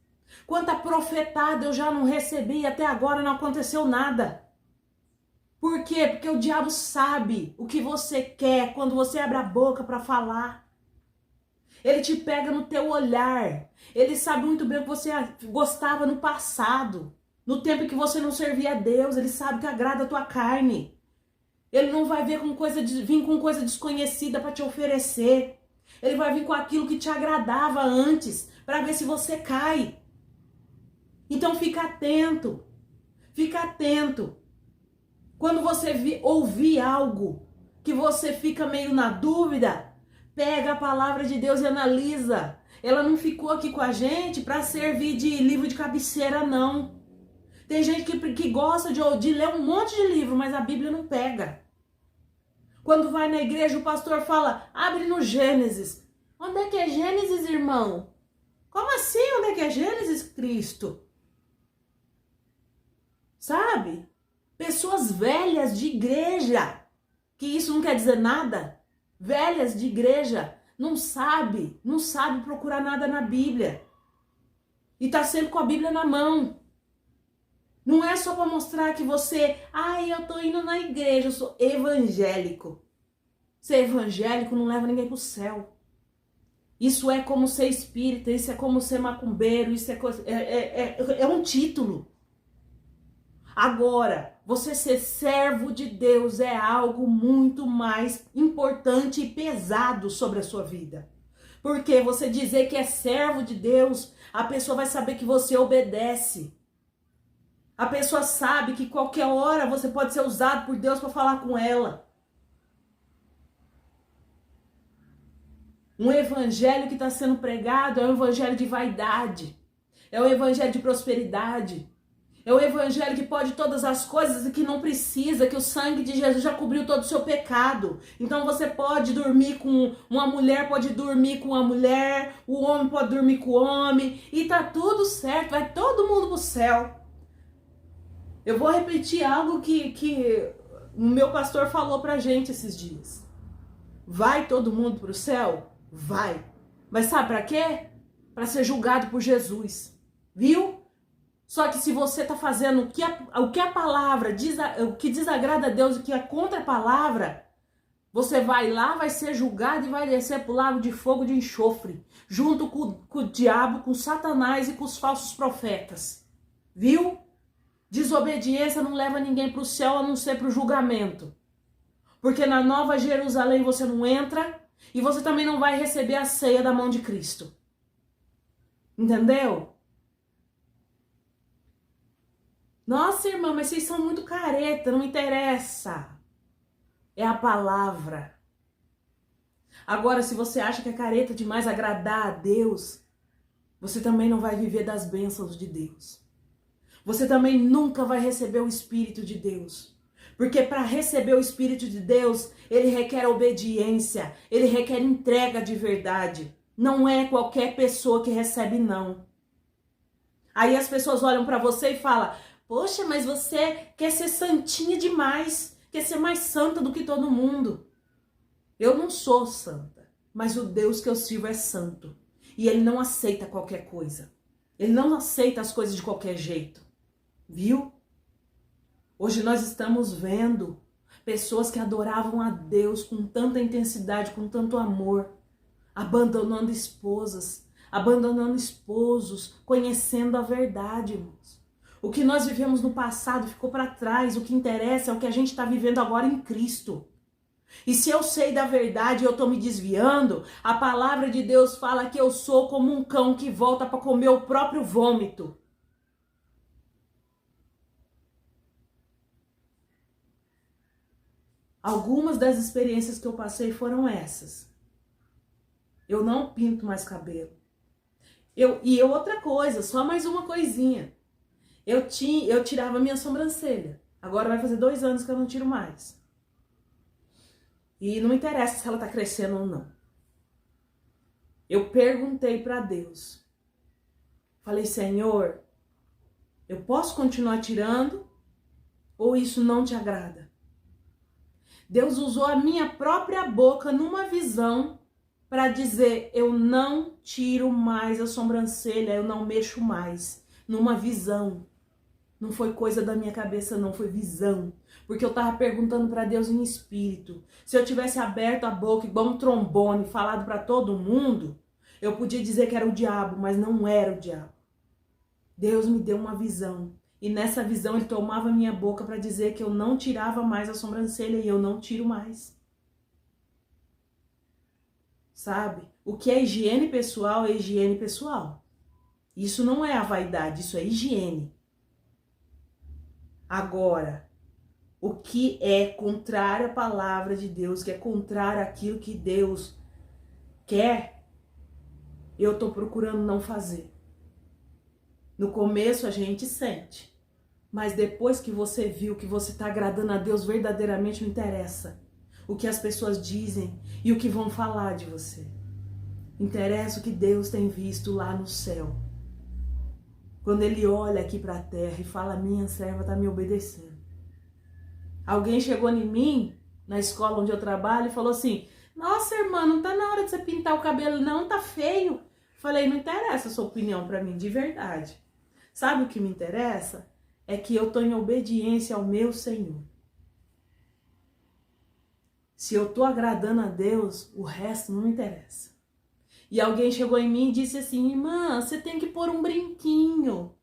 Quanta profetada eu já não recebi e até agora não aconteceu nada. Por quê? Porque o diabo sabe o que você quer quando você abre a boca para falar. Ele te pega no teu olhar. Ele sabe muito bem o que você gostava no passado. No tempo que você não servia a Deus. Ele sabe que agrada a tua carne. Ele não vai vir com coisa desconhecida para te oferecer. Ele vai vir com aquilo que te agradava antes. Para ver se você cai. Então fica atento. Fica atento. Quando você ouvir algo que você fica meio na dúvida, pega a palavra de Deus e analisa. Ela não ficou aqui com a gente para servir de livro de cabeceira, não. Tem gente que gosta de ler um monte de livro, mas a Bíblia não pega. Quando vai na igreja, o pastor fala, abre no Gênesis. Onde é que é Gênesis, irmão? Como assim? Onde é que é Gênesis, Cristo? Sabe? Pessoas velhas de igreja, que isso não quer dizer nada. Velhas de igreja, não sabe procurar nada na Bíblia. E tá sempre com a Bíblia na mão. Não é só para mostrar que você, eu tô indo na igreja, eu sou evangélico. Ser evangélico não leva ninguém pro céu. Isso é como ser espírita, isso é como ser macumbeiro, isso é um título. Agora, você ser servo de Deus é algo muito mais importante e pesado sobre a sua vida. Porque você dizer que é servo de Deus, a pessoa vai saber que você obedece. A pessoa sabe que qualquer hora você pode ser usado por Deus para falar com ela. Um evangelho que está sendo pregado é um evangelho de vaidade. É um evangelho de prosperidade. É o evangelho que pode todas as coisas e que não precisa, que o sangue de Jesus já cobriu todo o seu pecado. Então você pode dormir com uma mulher, pode dormir com uma mulher, o homem pode dormir com o homem, e tá tudo certo, vai todo mundo pro céu. Eu vou repetir algo que o meu pastor falou pra gente esses dias. Vai todo mundo pro céu? Vai. Mas sabe pra quê? Pra ser julgado por Jesus. Viu? Só que se você está fazendo o que a palavra diz, o que desagrada a Deus, o que é contra a palavra, você vai lá, vai ser julgado e vai descer para o lago de fogo de enxofre, junto com o diabo, com Satanás e com os falsos profetas. Viu? Desobediência não leva ninguém para o céu a não ser para o julgamento. Porque na Nova Jerusalém você não entra e você também não vai receber a ceia da mão de Cristo. Entendeu? Nossa, irmã, mas vocês são muito careta, não interessa. É a palavra. Agora, se você acha que é careta demais agradar a Deus, você também não vai viver das bênçãos de Deus. Você também nunca vai receber o Espírito de Deus. Porque para receber o Espírito de Deus, ele requer obediência, ele requer entrega de verdade. Não é qualquer pessoa que recebe, não. Aí as pessoas olham para você e falam, poxa, mas você quer ser santinha demais, quer ser mais santa do que todo mundo. Eu não sou santa, mas o Deus que eu sirvo é santo. E ele não aceita qualquer coisa. Ele não aceita as coisas de qualquer jeito. Viu? Hoje nós estamos vendo pessoas que adoravam a Deus com tanta intensidade, com tanto amor, abandonando esposas, abandonando esposos, conhecendo a verdade, irmãos. O que nós vivemos no passado ficou para trás, o que interessa é o que a gente está vivendo agora em Cristo. E se eu sei da verdade e eu estou me desviando, a palavra de Deus fala que eu sou como um cão que volta para comer o próprio vômito. Algumas das experiências que eu passei foram essas. Eu não pinto mais cabelo. Outra coisa, só mais uma coisinha. Eu tirava minha sobrancelha. Agora vai fazer 2 anos que eu não tiro mais. E não interessa se ela tá crescendo ou não. Eu perguntei para Deus. Falei, Senhor, eu posso continuar tirando ou isso não te agrada? Deus usou a minha própria boca numa visão para dizer, eu não tiro mais a sobrancelha, eu não mexo mais. Numa visão. Não foi coisa da minha cabeça, não, foi visão. Porque eu tava perguntando para Deus em espírito. Se eu tivesse aberto a boca igual um trombone, falado para todo mundo, eu podia dizer que era o diabo, mas não era o diabo. Deus me deu uma visão. E nessa visão ele tomava minha boca para dizer que eu não tirava mais a sobrancelha e eu não tiro mais. Sabe? O que é higiene pessoal é higiene pessoal. Isso não é a vaidade, isso é higiene. Agora, o que é contrário à palavra de Deus, que é contrário àquilo que Deus quer, eu tô procurando não fazer. No começo a gente sente, mas depois que você viu que você tá agradando a Deus verdadeiramente, não interessa o que as pessoas dizem e o que vão falar de você. Interessa o que Deus tem visto lá no céu. Quando ele olha aqui para a terra e fala, minha serva está me obedecendo. Alguém chegou em mim, na escola onde eu trabalho, e falou assim, nossa irmã, não tá na hora de você pintar o cabelo não, tá feio. Falei, não interessa a sua opinião para mim, de verdade. Sabe o que me interessa? É que eu tô em obediência ao meu Senhor. Se eu tô agradando a Deus, o resto não me interessa. E alguém chegou em mim e disse assim, irmã, você tem que pôr um brinquinho.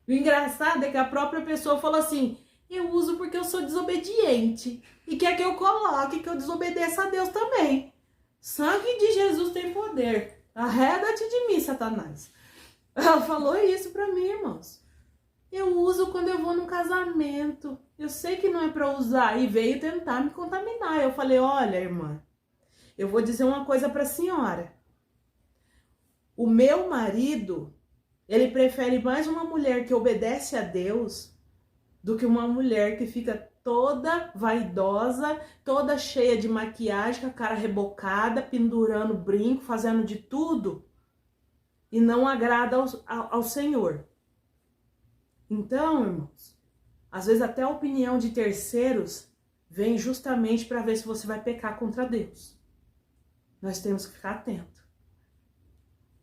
O engraçado é que a própria pessoa falou assim, eu uso porque eu sou desobediente. E quer que eu coloque, que eu desobedeça a Deus também. Sangue de Jesus tem poder. Arreda-te de mim, Satanás. Ela falou isso pra mim, irmãos. Eu uso quando eu vou num casamento. Eu sei que não é pra usar. E veio tentar me contaminar. Eu falei, olha, irmã, eu vou dizer uma coisa para a senhora. O meu marido, ele prefere mais uma mulher que obedece a Deus do que uma mulher que fica toda vaidosa, toda cheia de maquiagem, com a cara rebocada, pendurando brinco, fazendo de tudo e não agrada ao Senhor. Então, irmãos, às vezes até a opinião de terceiros vem justamente para ver se você vai pecar contra Deus. Nós temos que ficar atento.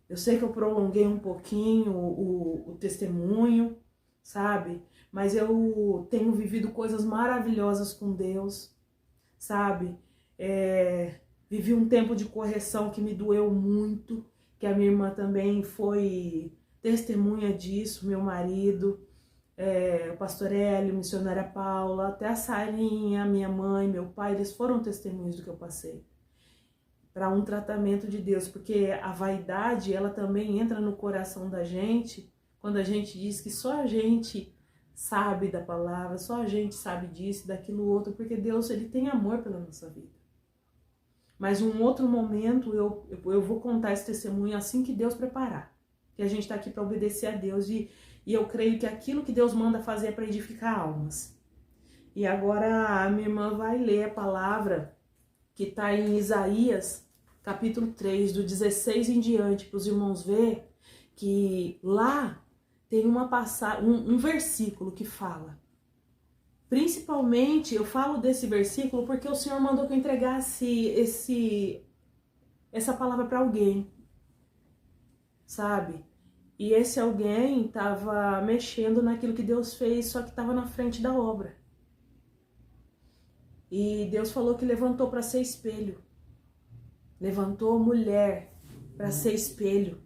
Eu sei que eu prolonguei um pouquinho o testemunho, sabe? Mas eu tenho vivido coisas maravilhosas com Deus, sabe? Vivi um tempo de correção que me doeu muito, que a minha irmã também foi testemunha disso, meu marido, o pastor Hélio, a missionária Paula, até a Sarinha, minha mãe, meu pai, eles foram testemunhos do que eu passei. Para um tratamento de Deus, porque a vaidade, ela também entra no coração da gente, quando a gente diz que só a gente sabe da palavra, só a gente sabe disso, daquilo outro, porque Deus, ele tem amor pela nossa vida. Mas um outro momento, eu vou contar esse testemunho assim que Deus preparar, que a gente está aqui para obedecer a Deus, e eu creio que aquilo que Deus manda fazer é para edificar almas. E agora a minha irmã vai ler a palavra que está em Isaías, capítulo 3, do 16 em diante, para os irmãos ver que lá tem um versículo que fala. Principalmente, eu falo desse versículo porque o Senhor mandou que eu entregasse essa palavra para alguém, sabe? E esse alguém estava mexendo naquilo que Deus fez, só que estava na frente da obra. E Deus falou que levantou para ser espelho. Levantou a mulher para ser espelho.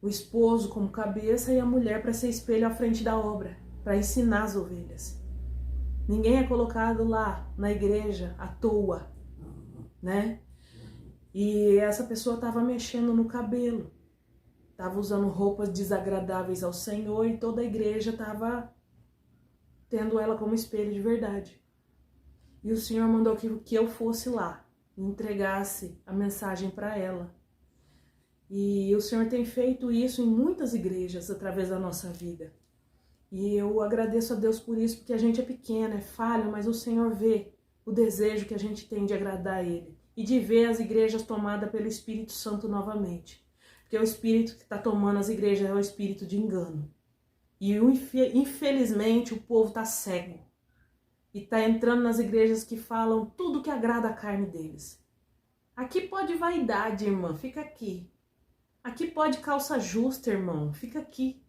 O esposo como cabeça e a mulher para ser espelho à frente da obra, para ensinar as ovelhas. Ninguém é colocado lá na igreja à toa, né? E essa pessoa estava mexendo no cabelo, estava usando roupas desagradáveis ao Senhor e toda a igreja estava tendo ela como espelho de verdade. E o Senhor mandou que eu fosse lá, entregasse a mensagem para ela. E o Senhor tem feito isso em muitas igrejas através da nossa vida. E eu agradeço a Deus por isso, porque a gente é pequena, é falha, mas o Senhor vê o desejo que a gente tem de agradar a Ele. E de ver as igrejas tomadas pelo Espírito Santo novamente. Porque o Espírito que está tomando as igrejas é o Espírito de engano. E infelizmente o povo está cego. E está entrando nas igrejas que falam tudo que agrada a carne deles. Aqui pode vaidade, irmã, fica aqui. Aqui pode calça justa, irmão, fica aqui.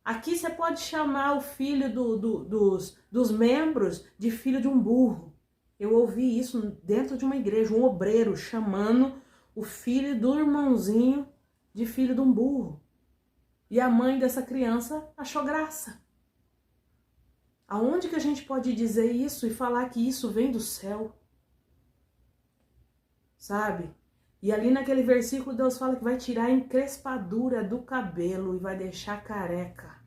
Aqui você pode chamar o filho dos membros de filho de um burro. Eu ouvi isso dentro de uma igreja, um obreiro chamando o filho do irmãozinho de filho de um burro. E a mãe dessa criança achou graça. Aonde que a gente pode dizer isso e falar que isso vem do céu? Sabe? E ali naquele versículo Deus fala que vai tirar a encrespadura do cabelo e vai deixar careca.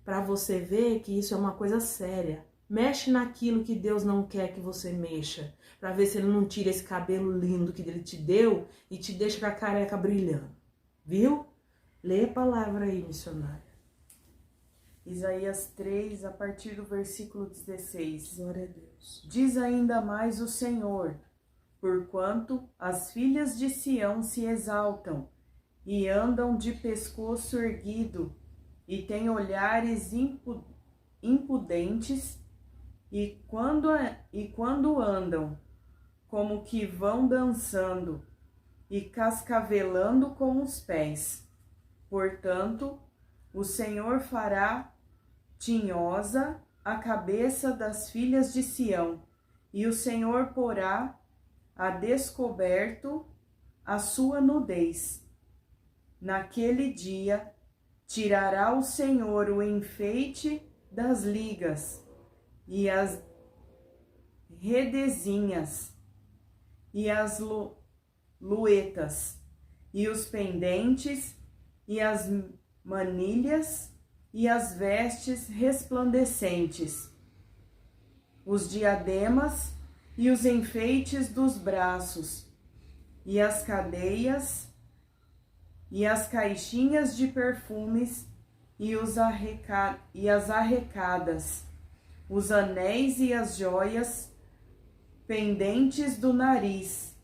Para você ver que isso é uma coisa séria. Mexe naquilo que Deus não quer que você mexa. Para ver se Ele não tira esse cabelo lindo que Ele te deu e te deixa com a careca brilhando. Viu? Lê a palavra aí, missionária. Isaías 3, a partir do versículo 16. Glória a Deus. Diz ainda mais o Senhor: porquanto as filhas de Sião se exaltam e andam de pescoço erguido e têm olhares impudentes e quando andam, como que vão dançando e cascavelando com os pés. Portanto, o Senhor fará tinhosa a cabeça das filhas de Sião, e o Senhor porá a descoberto a sua nudez. Naquele dia, tirará o Senhor o enfeite das ligas, e as redezinhas, e as luetas, e os pendentes, e as manilhas, e as vestes resplandecentes, os diademas e os enfeites dos braços, e as cadeias, e as caixinhas de perfumes, e as arrecadas, os anéis e as joias pendentes do nariz,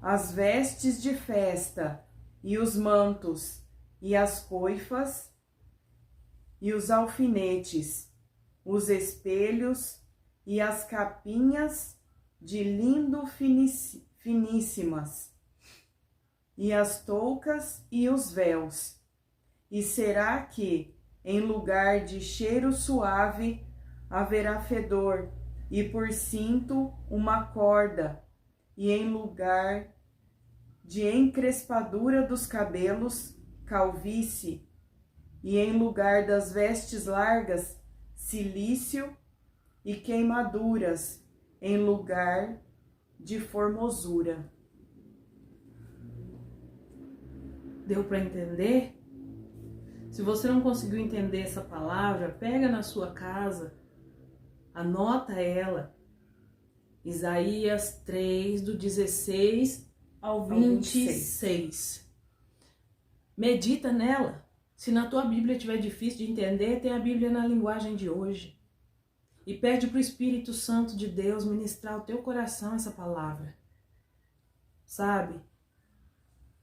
as vestes de festa, e os mantos, e as coifas, e os alfinetes, os espelhos e as capinhas de lindo finíssimas, e as toucas e os véus. E será que, em lugar de cheiro suave, haverá fedor, e por cinto uma corda, e em lugar de encrespadura dos cabelos, calvície, e em lugar das vestes largas, cilício e queimaduras, em lugar de formosura. Deu para entender? Se você não conseguiu entender essa palavra, pega na sua casa, anota ela. Isaías 3, do 16 ao 26. Medita nela. Se na tua Bíblia estiver difícil de entender, tem a Bíblia na linguagem de hoje. E pede para o Espírito Santo de Deus ministrar ao teu coração essa palavra. Sabe?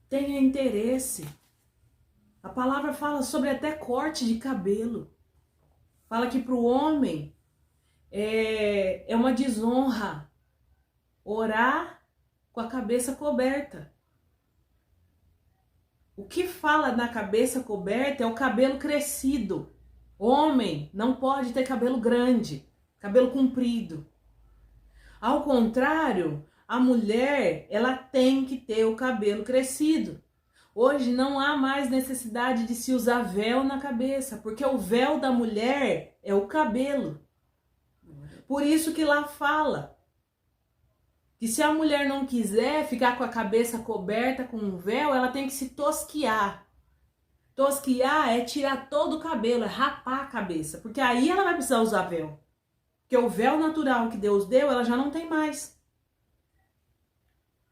Tenha interesse. A palavra fala sobre até corte de cabelo. Fala que para o homem é uma desonra orar com a cabeça coberta. O que fala na cabeça coberta é o cabelo crescido. Homem não pode ter cabelo grande, cabelo comprido. Ao contrário, a mulher, ela tem que ter o cabelo crescido. Hoje não há mais necessidade de se usar véu na cabeça, porque o véu da mulher é o cabelo. Por isso que lá fala que se a mulher não quiser ficar com a cabeça coberta com um véu, ela tem que se tosquiar. Tosquiar é tirar todo o cabelo, é rapar a cabeça, porque aí ela vai precisar usar véu. Porque o véu natural que Deus deu, ela já não tem mais.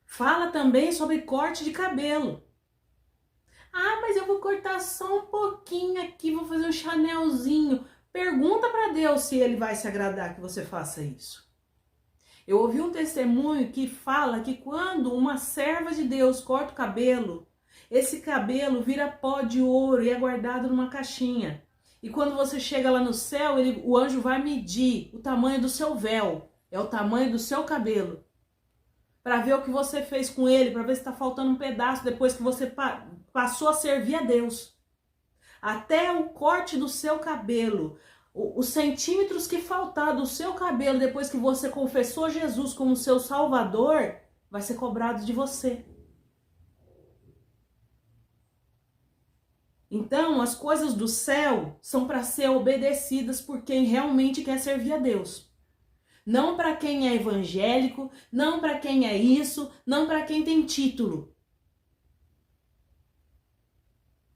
Fala também sobre corte de cabelo. Ah, mas eu vou cortar só um pouquinho aqui, vou fazer um chanelzinho. Pergunta para Deus se ele vai se agradar que você faça isso. Eu ouvi um testemunho que fala que quando uma serva de Deus corta o cabelo, esse cabelo vira pó de ouro e é guardado numa caixinha. E quando você chega lá no céu, o anjo vai medir o tamanho do seu véu, é o tamanho do seu cabelo, para ver o que você fez com ele, para ver se está faltando um pedaço depois que você passou a servir a Deus. Até o corte do seu cabelo, os centímetros que faltar do seu cabelo depois que você confessou Jesus como seu Salvador, vai ser cobrado de você. Então, as coisas do céu são para ser obedecidas por quem realmente quer servir a Deus. Não para quem é evangélico, não para quem é isso, não para quem tem título.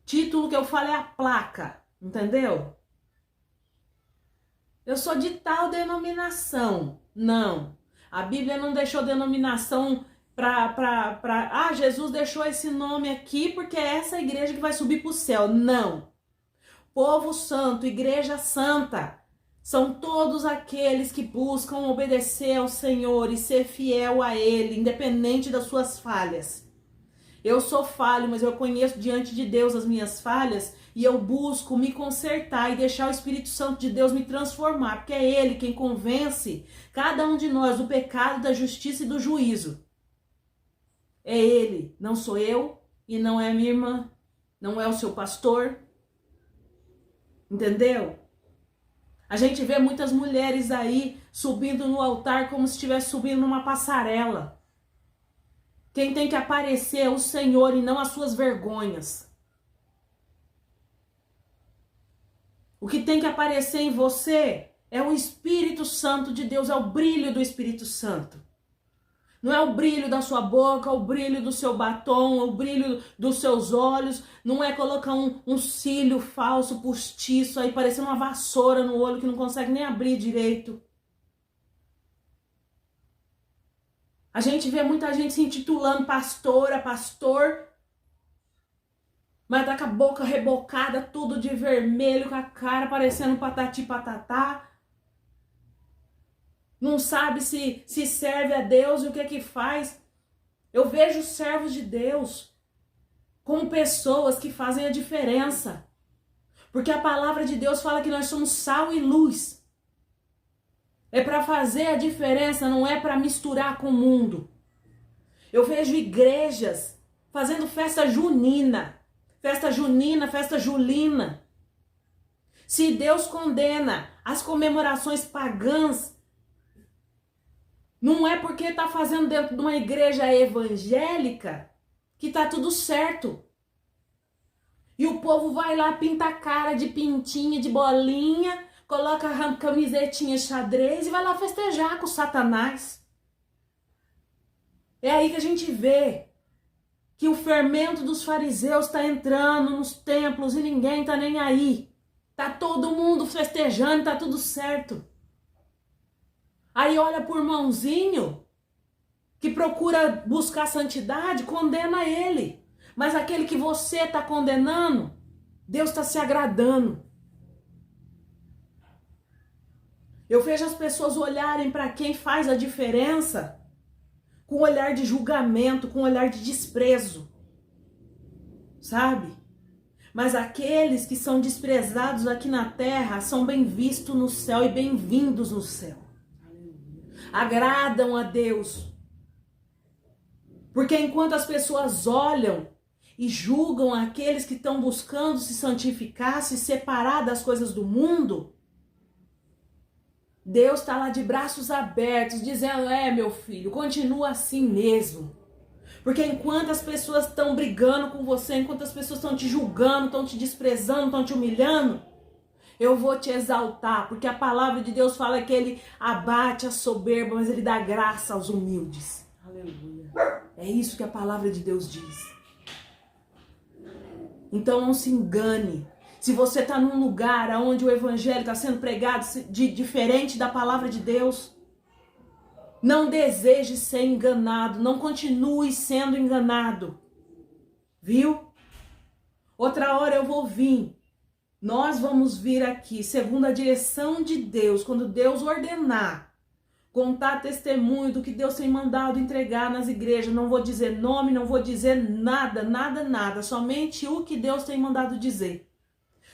Título que eu falo é a placa, entendeu? Eu sou de tal denominação. Não. A Bíblia não deixou denominação para Jesus deixou esse nome aqui porque é essa igreja que vai subir para o céu. Não. Povo santo, igreja santa, são todos aqueles que buscam obedecer ao Senhor e ser fiel a Ele, independente das suas falhas. Eu sou falho, mas eu conheço diante de Deus as minhas falhas e eu busco me consertar e deixar o Espírito Santo de Deus me transformar, porque é Ele quem convence cada um de nós do pecado, da justiça e do juízo. É Ele, não sou eu e não é a minha irmã, não é o seu pastor. Entendeu? A gente vê muitas mulheres aí subindo no altar como se estivesse subindo numa passarela. Quem tem que aparecer é o Senhor e não as suas vergonhas. O que tem que aparecer em você é o Espírito Santo de Deus, é o brilho do Espírito Santo. Não é o brilho da sua boca, o brilho do seu batom, o brilho dos seus olhos. Não é colocar um cílio falso, postiço aí, parecendo uma vassoura no olho que não consegue nem abrir direito. A gente vê muita gente se intitulando pastora, pastor, mas tá com a boca rebocada, tudo de vermelho, com a cara parecendo patati patatá. Não sabe se serve a Deus e o que é que faz. Eu vejo servos de Deus como pessoas que fazem a diferença. Porque a palavra de Deus fala que nós somos sal e luz. É para fazer a diferença, não é para misturar com o mundo. Eu vejo igrejas fazendo festa junina, festa julina. Se Deus condena as comemorações pagãs, não é porque está fazendo dentro de uma igreja evangélica que tá tudo certo. E o povo vai lá, pinta a cara de pintinha, de bolinha, coloca a camisetinha xadrez e vai lá festejar com o Satanás. É aí que a gente vê que o fermento dos fariseus está entrando nos templos e ninguém tá nem aí. Tá todo mundo festejando, tá tudo certo. Aí olha por irmãozinho que procura buscar santidade, condena ele. Mas aquele que você está condenando, Deus está se agradando. Eu vejo as pessoas olharem para quem faz a diferença com um olhar de julgamento, com um olhar de desprezo, sabe? Mas aqueles que são desprezados aqui na terra são bem vistos no céu e bem-vindos no céu. Agradam a Deus. Porque enquanto as pessoas olham e julgam aqueles que estão buscando se santificar, se separar das coisas do mundo, Deus está lá de braços abertos, dizendo, meu filho, continua assim mesmo. Porque enquanto as pessoas estão brigando com você, enquanto as pessoas estão te julgando, estão te desprezando, estão te humilhando, eu vou te exaltar. Porque a palavra de Deus fala que Ele abate a soberba, mas Ele dá graça aos humildes. Aleluia. É isso que a palavra de Deus diz. Então não se engane. Se você está num lugar onde o evangelho está sendo pregado diferente da palavra de Deus, não deseje ser enganado, não continue sendo enganado, viu? Outra hora eu vou vir, nós vamos vir aqui, segundo a direção de Deus, quando Deus ordenar, contar testemunho do que Deus tem mandado entregar nas igrejas. Não vou dizer nome, não vou dizer nada, nada, nada, somente o que Deus tem mandado dizer.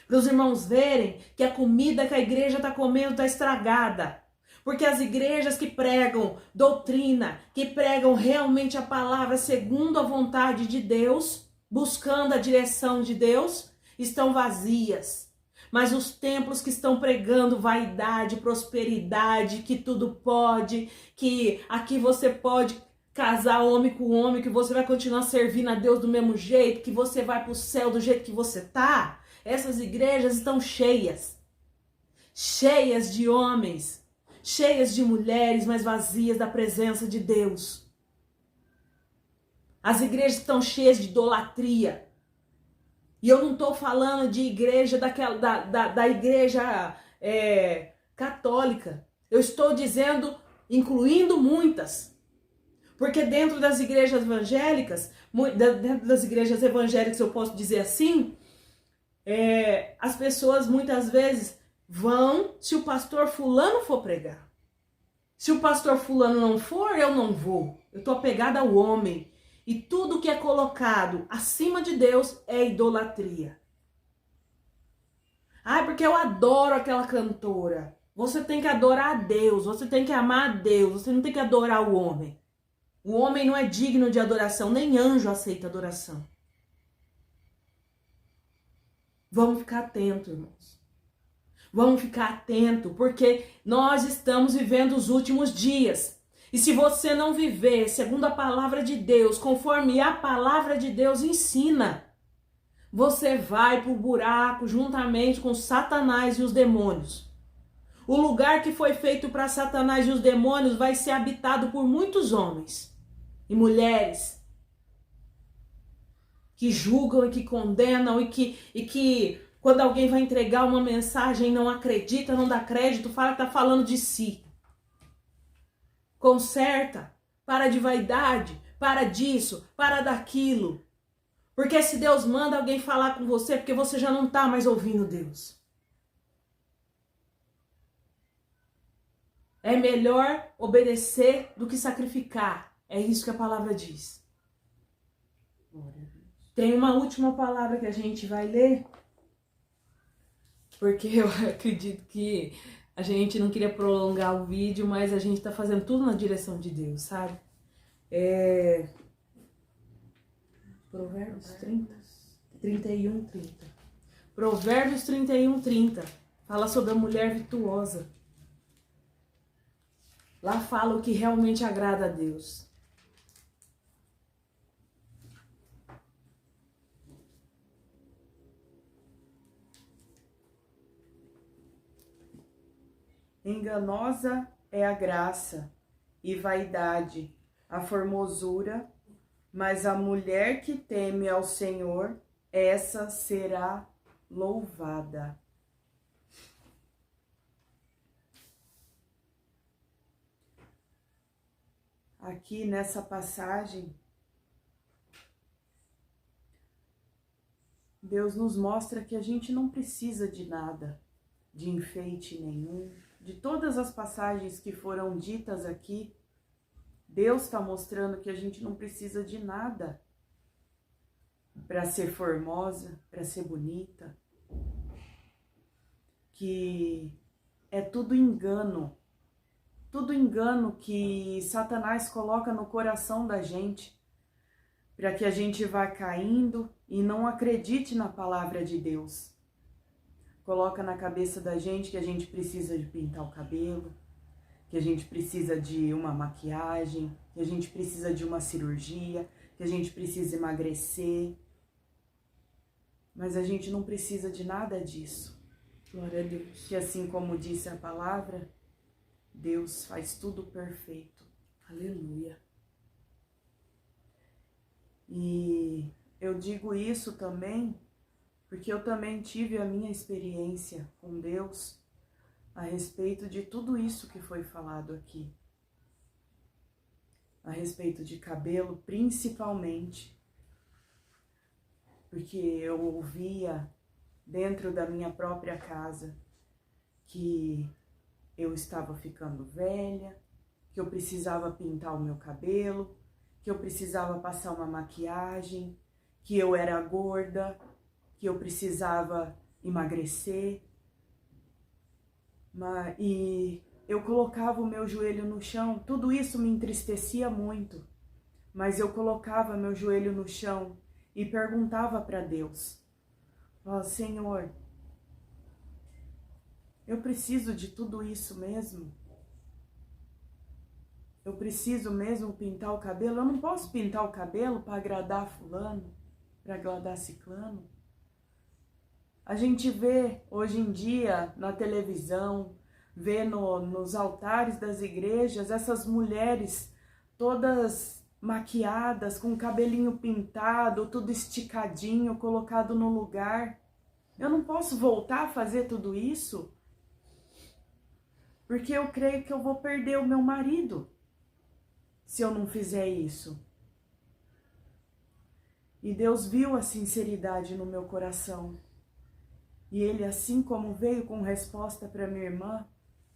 Para os irmãos verem que a comida que a igreja está comendo está estragada. Porque as igrejas que pregam doutrina, que pregam realmente a palavra segundo a vontade de Deus, buscando a direção de Deus, estão vazias. Mas os templos que estão pregando vaidade, prosperidade, que tudo pode, que aqui você pode casar homem com homem, que você vai continuar servindo a Deus do mesmo jeito, que você vai para o céu do jeito que você tá. Essas igrejas estão cheias, cheias de homens, cheias de mulheres, mas vazias da presença de Deus. As igrejas estão cheias de idolatria. E eu não estou falando de igreja da igreja católica. Eu estou dizendo, incluindo muitas. Porque dentro das igrejas evangélicas, eu posso dizer assim, as pessoas muitas vezes vão se o pastor fulano for pregar. Se o pastor fulano não for, eu não vou. Eu estou apegada ao homem. E tudo que é colocado acima de Deus é idolatria. Porque eu adoro aquela cantora. Você tem que adorar a Deus, você tem que amar a Deus, você não tem que adorar o homem. O homem não é digno de adoração, nem anjo aceita adoração. Vamos ficar atentos, irmãos. Vamos ficar atentos, porque nós estamos vivendo os últimos dias. E se você não viver segundo a palavra de Deus, conforme a palavra de Deus ensina, você vai para o buraco juntamente com Satanás e os demônios. O lugar que foi feito para Satanás e os demônios vai ser habitado por muitos homens e mulheres que julgam e que condenam e que quando alguém vai entregar uma mensagem não acredita, não dá crédito, fala que está falando de si. Conserta, para de vaidade, para disso, para daquilo. Porque se Deus manda alguém falar com você, porque você já não está mais ouvindo Deus. É melhor obedecer do que sacrificar. É isso que a palavra diz. Tem uma última palavra que a gente vai ler, porque eu acredito que a gente não queria prolongar o vídeo, mas a gente tá fazendo tudo na direção de Deus, sabe? Provérbios 31, 30. Provérbios 31, 30. Fala sobre a mulher virtuosa. Lá fala o que realmente agrada a Deus. Enganosa é a graça e vaidade, a formosura, mas a mulher que teme ao Senhor, essa será louvada. Aqui nessa passagem, Deus nos mostra que a gente não precisa de nada, de enfeite nenhum. De todas as passagens que foram ditas aqui, Deus está mostrando que a gente não precisa de nada para ser formosa, para ser bonita, que é tudo engano que Satanás coloca no coração da gente, para que a gente vá caindo e não acredite na palavra de Deus. Coloca na cabeça da gente que a gente precisa de pintar o cabelo, que a gente precisa de uma maquiagem, que a gente precisa de uma cirurgia, que a gente precisa emagrecer. Mas a gente não precisa de nada disso. Glória a Deus. Que assim como disse a palavra, Deus faz tudo perfeito. Aleluia. E eu digo isso também porque eu também tive a minha experiência com Deus a respeito de tudo isso que foi falado aqui. A respeito de cabelo, principalmente, porque eu ouvia dentro da minha própria casa que eu estava ficando velha, que eu precisava pintar o meu cabelo, que eu precisava passar uma maquiagem, que eu era gorda, que eu precisava emagrecer. E eu colocava o meu joelho no chão, tudo isso me entristecia muito, mas eu colocava meu joelho no chão e perguntava para Deus, Senhor, eu preciso de tudo isso mesmo? Eu preciso mesmo pintar o cabelo? Eu não posso pintar o cabelo para agradar fulano, para agradar ciclano? A gente vê hoje em dia na televisão, vê nos altares das igrejas, essas mulheres todas maquiadas, com o cabelinho pintado, tudo esticadinho, colocado no lugar. Eu não posso voltar a fazer tudo isso? Porque eu creio que eu vou perder o meu marido se eu não fizer isso. E Deus viu a sinceridade no meu coração. E Ele, assim como veio com resposta para minha irmã,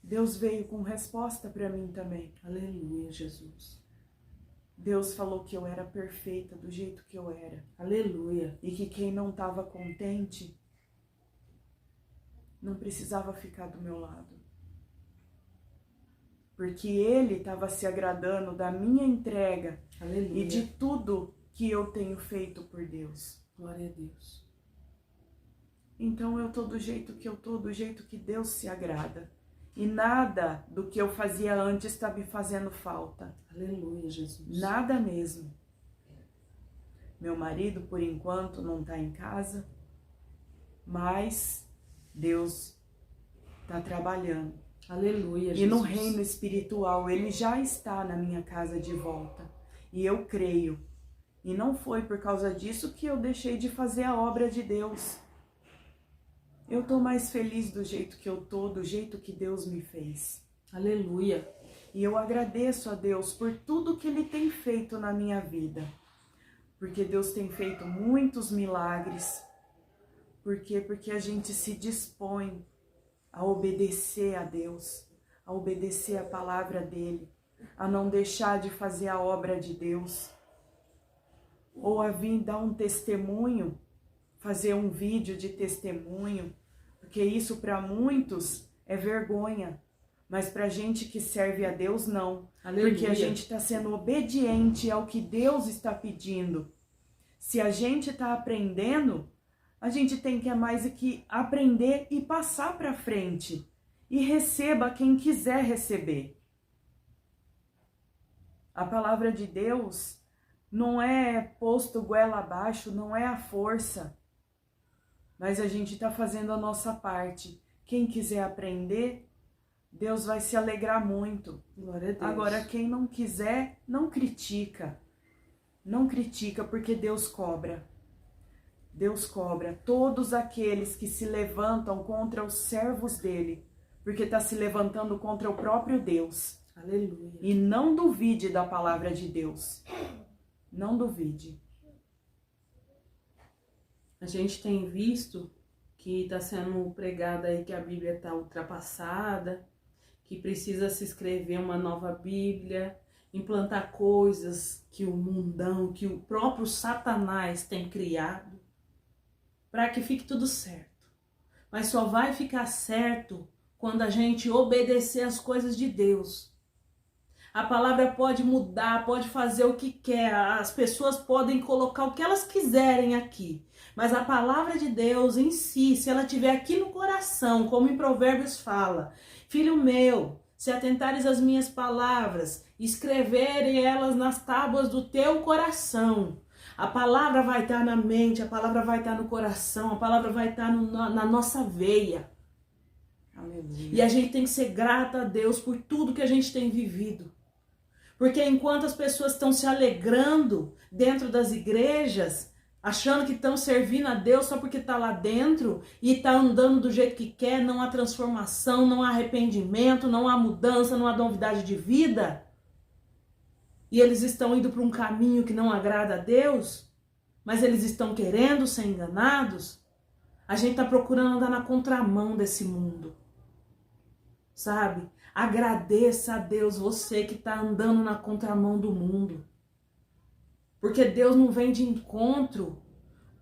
Deus veio com resposta para mim também. Aleluia, Jesus. Deus falou que eu era perfeita do jeito que eu era. Aleluia. E que quem não estava contente não precisava ficar do meu lado. Porque Ele estava se agradando da minha entrega. Aleluia. E de tudo que eu tenho feito por Deus. Glória a Deus. Então eu tô do jeito que eu tô, do jeito que Deus se agrada. E nada do que eu fazia antes está me fazendo falta. Aleluia, Jesus. Nada mesmo. Meu marido, por enquanto, não está em casa, mas Deus está trabalhando. Aleluia, Jesus. E no reino espiritual, Ele já está na minha casa de volta. E eu creio. E não foi por causa disso que eu deixei de fazer a obra de Deus. Eu tô mais feliz do jeito que eu tô, do jeito que Deus me fez. Aleluia. E eu agradeço a Deus por tudo que Ele tem feito na minha vida. Porque Deus tem feito muitos milagres. Por quê? Porque a gente se dispõe a obedecer a Deus, a obedecer a palavra dEle, a não deixar de fazer a obra de Deus. Ou a vir dar um testemunho, fazer um vídeo de testemunho, porque isso para muitos é vergonha, mas para gente que serve a Deus não, Aleluia. Porque a gente está sendo obediente ao que Deus está pedindo. Se a gente está aprendendo, a gente tem que mais que aprender e passar para frente, e receba quem quiser receber. A palavra de Deus não é posto goela abaixo, não é a força. Mas a gente está fazendo a nossa parte. Quem quiser aprender, Deus vai se alegrar muito. Glória a Deus. Agora, quem não quiser, não critica. Não critica, porque Deus cobra. Deus cobra todos aqueles que se levantam contra os servos dele, porque está se levantando contra o próprio Deus. Aleluia. E não duvide da palavra de Deus. Não duvide. A gente tem visto que está sendo pregada aí que a Bíblia está ultrapassada, que precisa se escrever uma nova Bíblia, implantar coisas que o mundão, que o próprio Satanás tem criado, para que fique tudo certo. Mas só vai ficar certo quando a gente obedecer às coisas de Deus. A palavra pode mudar, pode fazer o que quer, as pessoas podem colocar o que elas quiserem aqui, mas a palavra de Deus em si, se ela estiver aqui no coração, como em Provérbios fala, filho meu, se atentares às minhas palavras, escreverem elas nas tábuas do teu coração, a palavra vai estar na mente, a palavra vai estar no coração, a palavra vai estar na nossa veia. Aleluia. E a gente tem que ser grata a Deus por tudo que a gente tem vivido. Porque enquanto as pessoas estão se alegrando dentro das igrejas, achando que estão servindo a Deus só porque está lá dentro e está andando do jeito que quer, não há transformação, não há arrependimento, não há mudança, não há novidade de vida, e eles estão indo para um caminho que não agrada a Deus, mas eles estão querendo ser enganados, a gente está procurando andar na contramão desse mundo, sabe? Agradeça a Deus, você que está andando na contramão do mundo. Porque Deus não vem de encontro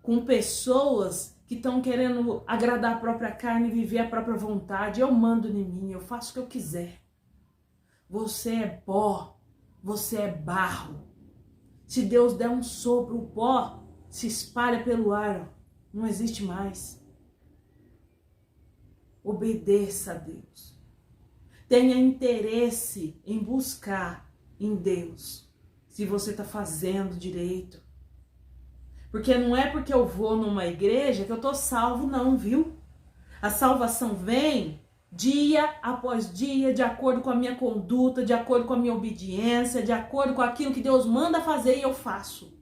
com pessoas que estão querendo agradar a própria carne e viver a própria vontade. Eu mando em mim, eu faço o que eu quiser. Você é pó, você é barro. Se Deus der um sopro, o pó se espalha pelo ar, não existe mais. Obedeça a Deus. Tenha interesse em buscar em Deus, se você está fazendo direito. Porque não é porque eu vou numa igreja que eu estou salvo não, viu? A salvação vem dia após dia, de acordo com a minha conduta, de acordo com a minha obediência, de acordo com aquilo que Deus manda fazer e eu faço.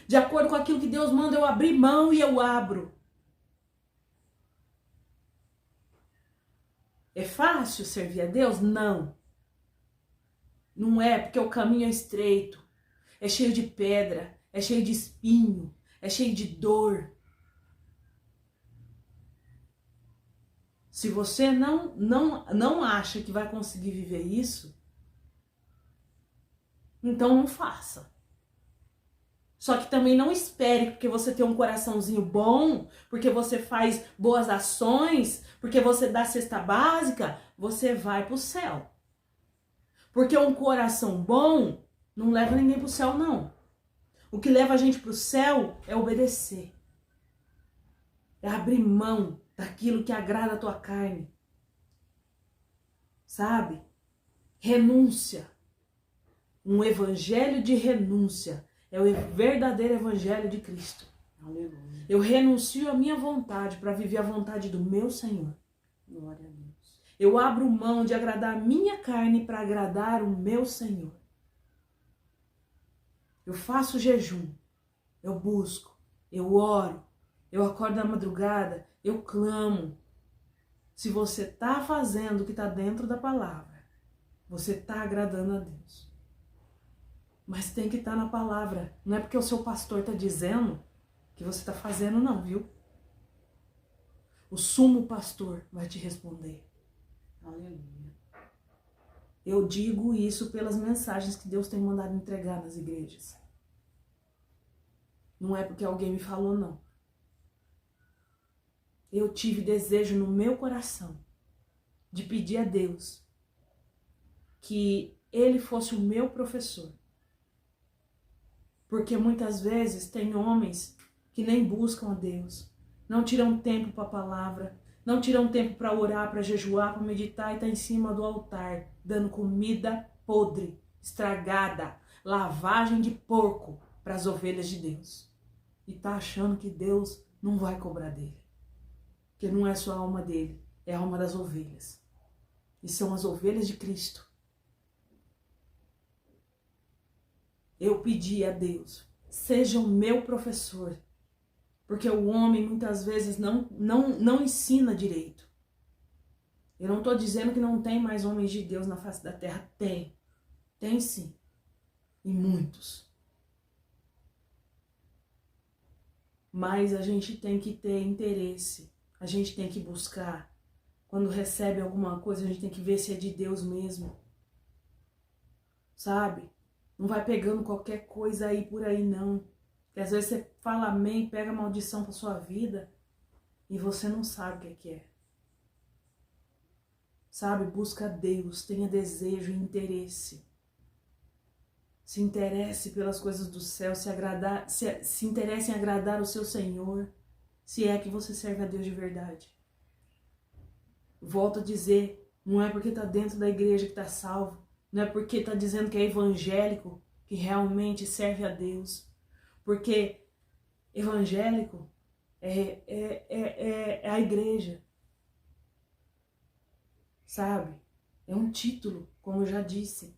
De acordo com aquilo que Deus manda eu abrir mão e eu abro. É fácil servir a Deus? Não. Não é, porque o caminho é estreito, é cheio de pedra, é cheio de espinho, é cheio de dor. Se você não acha que vai conseguir viver isso, então não faça. Só que também não espere porque você tem um coraçãozinho bom, porque você faz boas ações, porque você dá cesta básica, você vai para o céu. Porque um coração bom não leva ninguém para o céu, não. O que leva a gente para o céu é obedecer. É abrir mão daquilo que agrada a tua carne. Sabe? Renúncia. Um evangelho de renúncia. É o verdadeiro evangelho de Cristo. Aleluia. Eu renuncio a minha vontade para viver a vontade do meu Senhor. Glória a Deus. Eu abro mão de agradar a minha carne para agradar o meu Senhor. Eu faço jejum. Eu busco. Eu oro. Eu acordo na madrugada. Eu clamo. Se você está fazendo o que está dentro da palavra, você está agradando a Deus. Mas tem que estar na palavra. Não é porque o seu pastor está dizendo que você está fazendo, não, viu? O sumo pastor vai te responder. Aleluia. Eu digo isso pelas mensagens que Deus tem mandado entregar nas igrejas. Não é porque alguém me falou, não. Eu tive desejo no meu coração de pedir a Deus que Ele fosse o meu professor. Porque muitas vezes tem homens que nem buscam a Deus, não tiram tempo para a palavra, não tiram tempo para orar, para jejuar, para meditar e tá em cima do altar, dando comida podre, estragada, lavagem de porco para as ovelhas de Deus. E tá achando que Deus não vai cobrar dele. Porque não é só a alma dele, é a alma das ovelhas. E são as ovelhas de Cristo. Eu pedi a Deus, seja o meu professor. Porque o homem muitas vezes não ensina direito. Eu não estou dizendo que não tem mais homens de Deus na face da terra. Tem. Tem sim. E muitos. mas a gente tem que ter interesse, a gente tem que buscar. Quando recebe alguma coisa, a gente tem que ver se é de Deus mesmo. Sabe? Não vai pegando qualquer coisa aí por aí, não. Porque às vezes você fala amém, pega maldição pra sua vida e você não sabe o que é. Sabe? Busca Deus, tenha desejo e interesse. Se interesse pelas coisas do céu, se interesse em agradar o seu Senhor, se é que você serve a Deus de verdade. Volto a dizer, não é porque está dentro da igreja que está salvo, não é porque está dizendo que é evangélico que realmente serve a Deus. Porque evangélico é a igreja. Sabe? É um título, como eu já disse.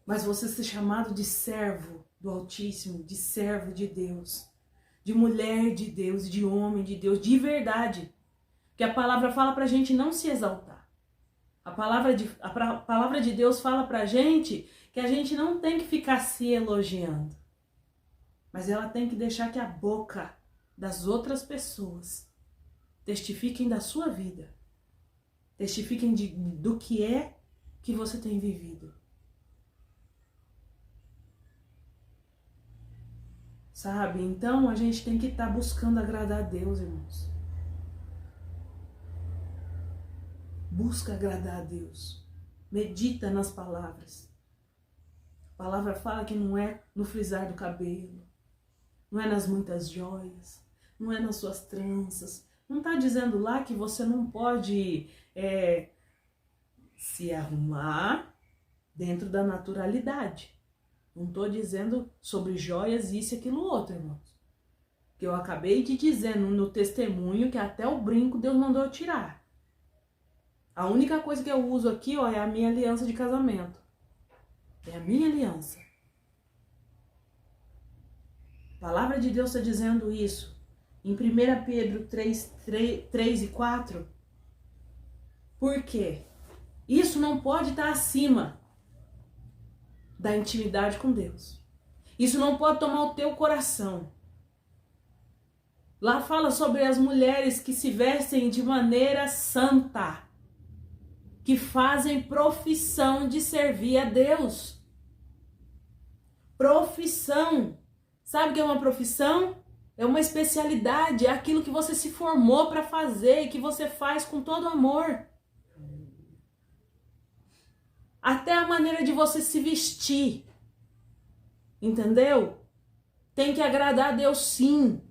Mas você ser chamado de servo do Altíssimo, de servo de Deus, de mulher de Deus, de homem de Deus, de verdade. Porque a palavra fala pra gente não se exaltar. A palavra de Deus fala pra gente que a gente não tem que ficar se elogiando. Mas ela tem que deixar que a boca das outras pessoas testifiquem da sua vida. Testifiquem do que é que você tem vivido. Sabe? Então a gente tem que estar buscando agradar a Deus, irmãos. Busca agradar a Deus. Medita nas palavras. A palavra fala que não é no frisar do cabelo, não é nas muitas joias, não é nas suas tranças. Não está dizendo lá que você não pode se arrumar dentro da naturalidade. Não estou dizendo sobre joias, isso e aquilo outro, irmãos. Que eu acabei de dizer no testemunho que até o brinco Deus mandou eu tirar. A única coisa que eu uso aqui, ó, é a minha aliança de casamento. É a minha aliança. A palavra de Deus está dizendo isso. Em 1 Pedro 3 e 4. Por quê? Isso não pode estar acima da intimidade com Deus. Isso não pode tomar o teu coração. Lá fala sobre as mulheres que se vestem de maneira santa, que fazem profissão de servir a Deus. Profissão. Sabe o que é uma profissão? É uma especialidade, é aquilo que você se formou para fazer e que você faz com todo amor. Até a maneira de você se vestir, entendeu? Tem que agradar a Deus, sim.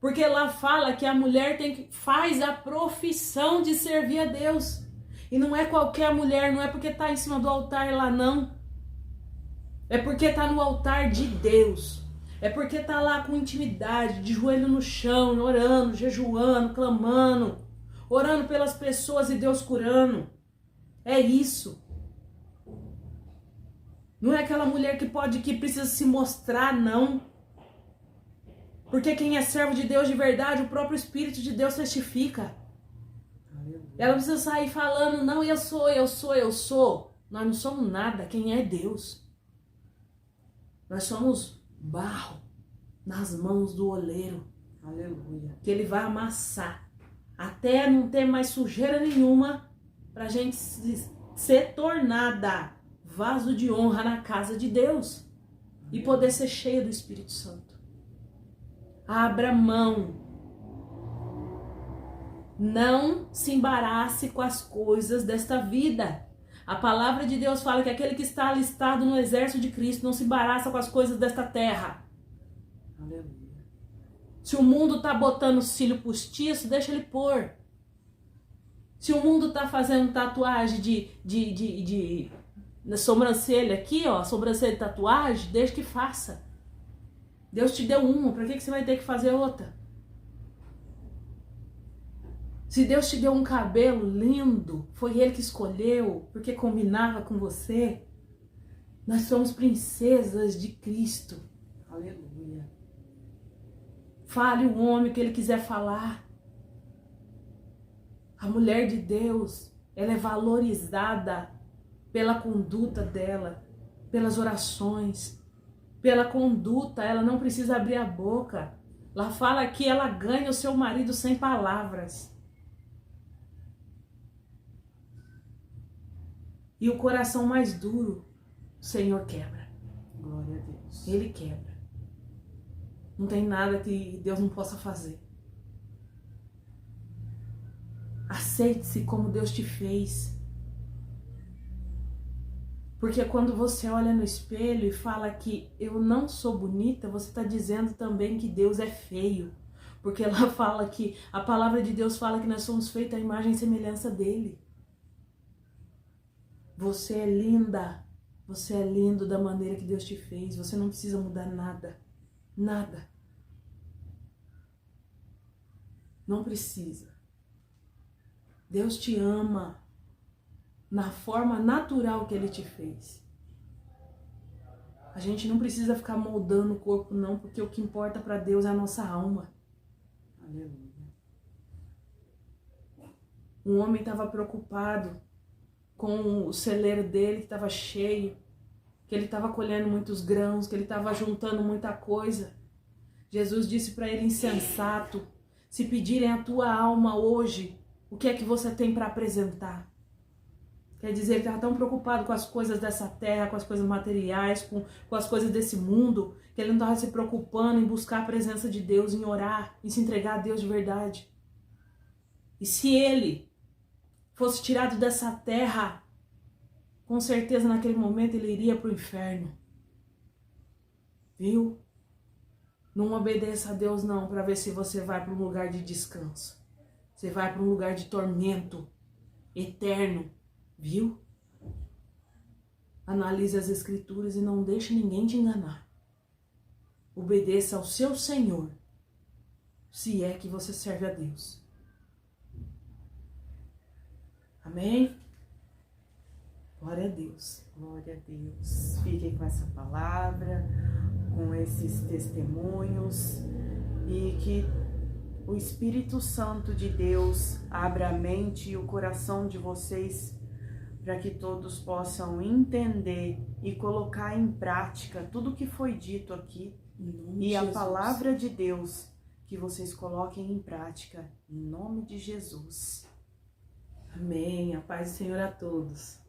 Porque lá fala que a mulher faz a profissão de servir a Deus. E não é qualquer mulher, não é porque está em cima do altar lá, não. É porque está no altar de Deus. É porque está lá com intimidade, de joelho no chão, orando, jejuando, clamando, orando pelas pessoas e Deus curando. É isso. Não é aquela mulher que precisa se mostrar, não. Porque quem é servo de Deus de verdade, o próprio Espírito de Deus testifica. Ela não precisa sair falando, não, eu sou. Nós não somos nada, quem é Deus. Nós somos barro nas mãos do oleiro. Aleluia. Que ele vai amassar. Até não ter mais sujeira nenhuma pra gente ser tornada vaso de honra na casa de Deus e poder ser cheio do Espírito Santo. Abra mão. Não se embarace com as coisas desta vida. A palavra de Deus fala que aquele que está alistado no exército de Cristo não se embaraça com as coisas desta terra. Aleluia. Se o mundo está botando cílio postiço, deixa ele pôr. Se o mundo está fazendo tatuagem na sobrancelha aqui, ó, sobrancelha de tatuagem, deixa que faça. Deus te deu uma, para que você vai ter que fazer outra? Se Deus te deu um cabelo lindo, foi Ele que escolheu, porque combinava com você. Nós somos princesas de Cristo. Aleluia. Fale o homem que Ele quiser falar. A mulher de Deus, ela é valorizada pela conduta dela, pelas orações, pela conduta. Ela não precisa abrir a boca. Lá fala que ela ganha o seu marido sem palavras. E o coração mais duro, o Senhor quebra. Glória a Deus. Ele quebra. Não tem nada que Deus não possa fazer. Aceite-se como Deus te fez. Porque quando você olha no espelho e fala que eu não sou bonita, você está dizendo também que Deus é feio. Porque ela fala que, a palavra de Deus fala que nós somos feitos à imagem e semelhança dele. Você é linda. Você é lindo da maneira que Deus te fez. Você não precisa mudar nada. Nada. Não precisa. Deus te ama na forma natural que Ele te fez. A gente não precisa ficar moldando o corpo não, porque o que importa para Deus é a nossa alma. Aleluia. Um homem estava preocupado com o celeiro dele que estava cheio, que ele estava colhendo muitos grãos, que ele estava juntando muita coisa. Jesus disse para ele, insensato, se pedirem a tua alma hoje, o que é que você tem para apresentar? Quer dizer, ele estava tão preocupado com as coisas dessa terra, com as coisas materiais, com as coisas desse mundo, que ele não estava se preocupando em buscar a presença de Deus, em orar, em se entregar a Deus de verdade. E se ele fosse tirado dessa terra, com certeza naquele momento ele iria para o inferno. Viu? Não obedeça a Deus não, para ver se você vai para um lugar de descanso. Você vai para um lugar de tormento eterno. Viu? Analise as escrituras e não deixe ninguém te enganar. Obedeça ao seu Senhor, se é que você serve a Deus. Amém? Glória a Deus. Glória a Deus. Fiquem com essa palavra, com esses testemunhos e que o Espírito Santo de Deus abra a mente e o coração de vocês para que todos possam entender e colocar em prática tudo o que foi dito aqui e a palavra de Deus, que vocês coloquem em prática, em nome de Jesus. Amém. A paz do Senhor a todos.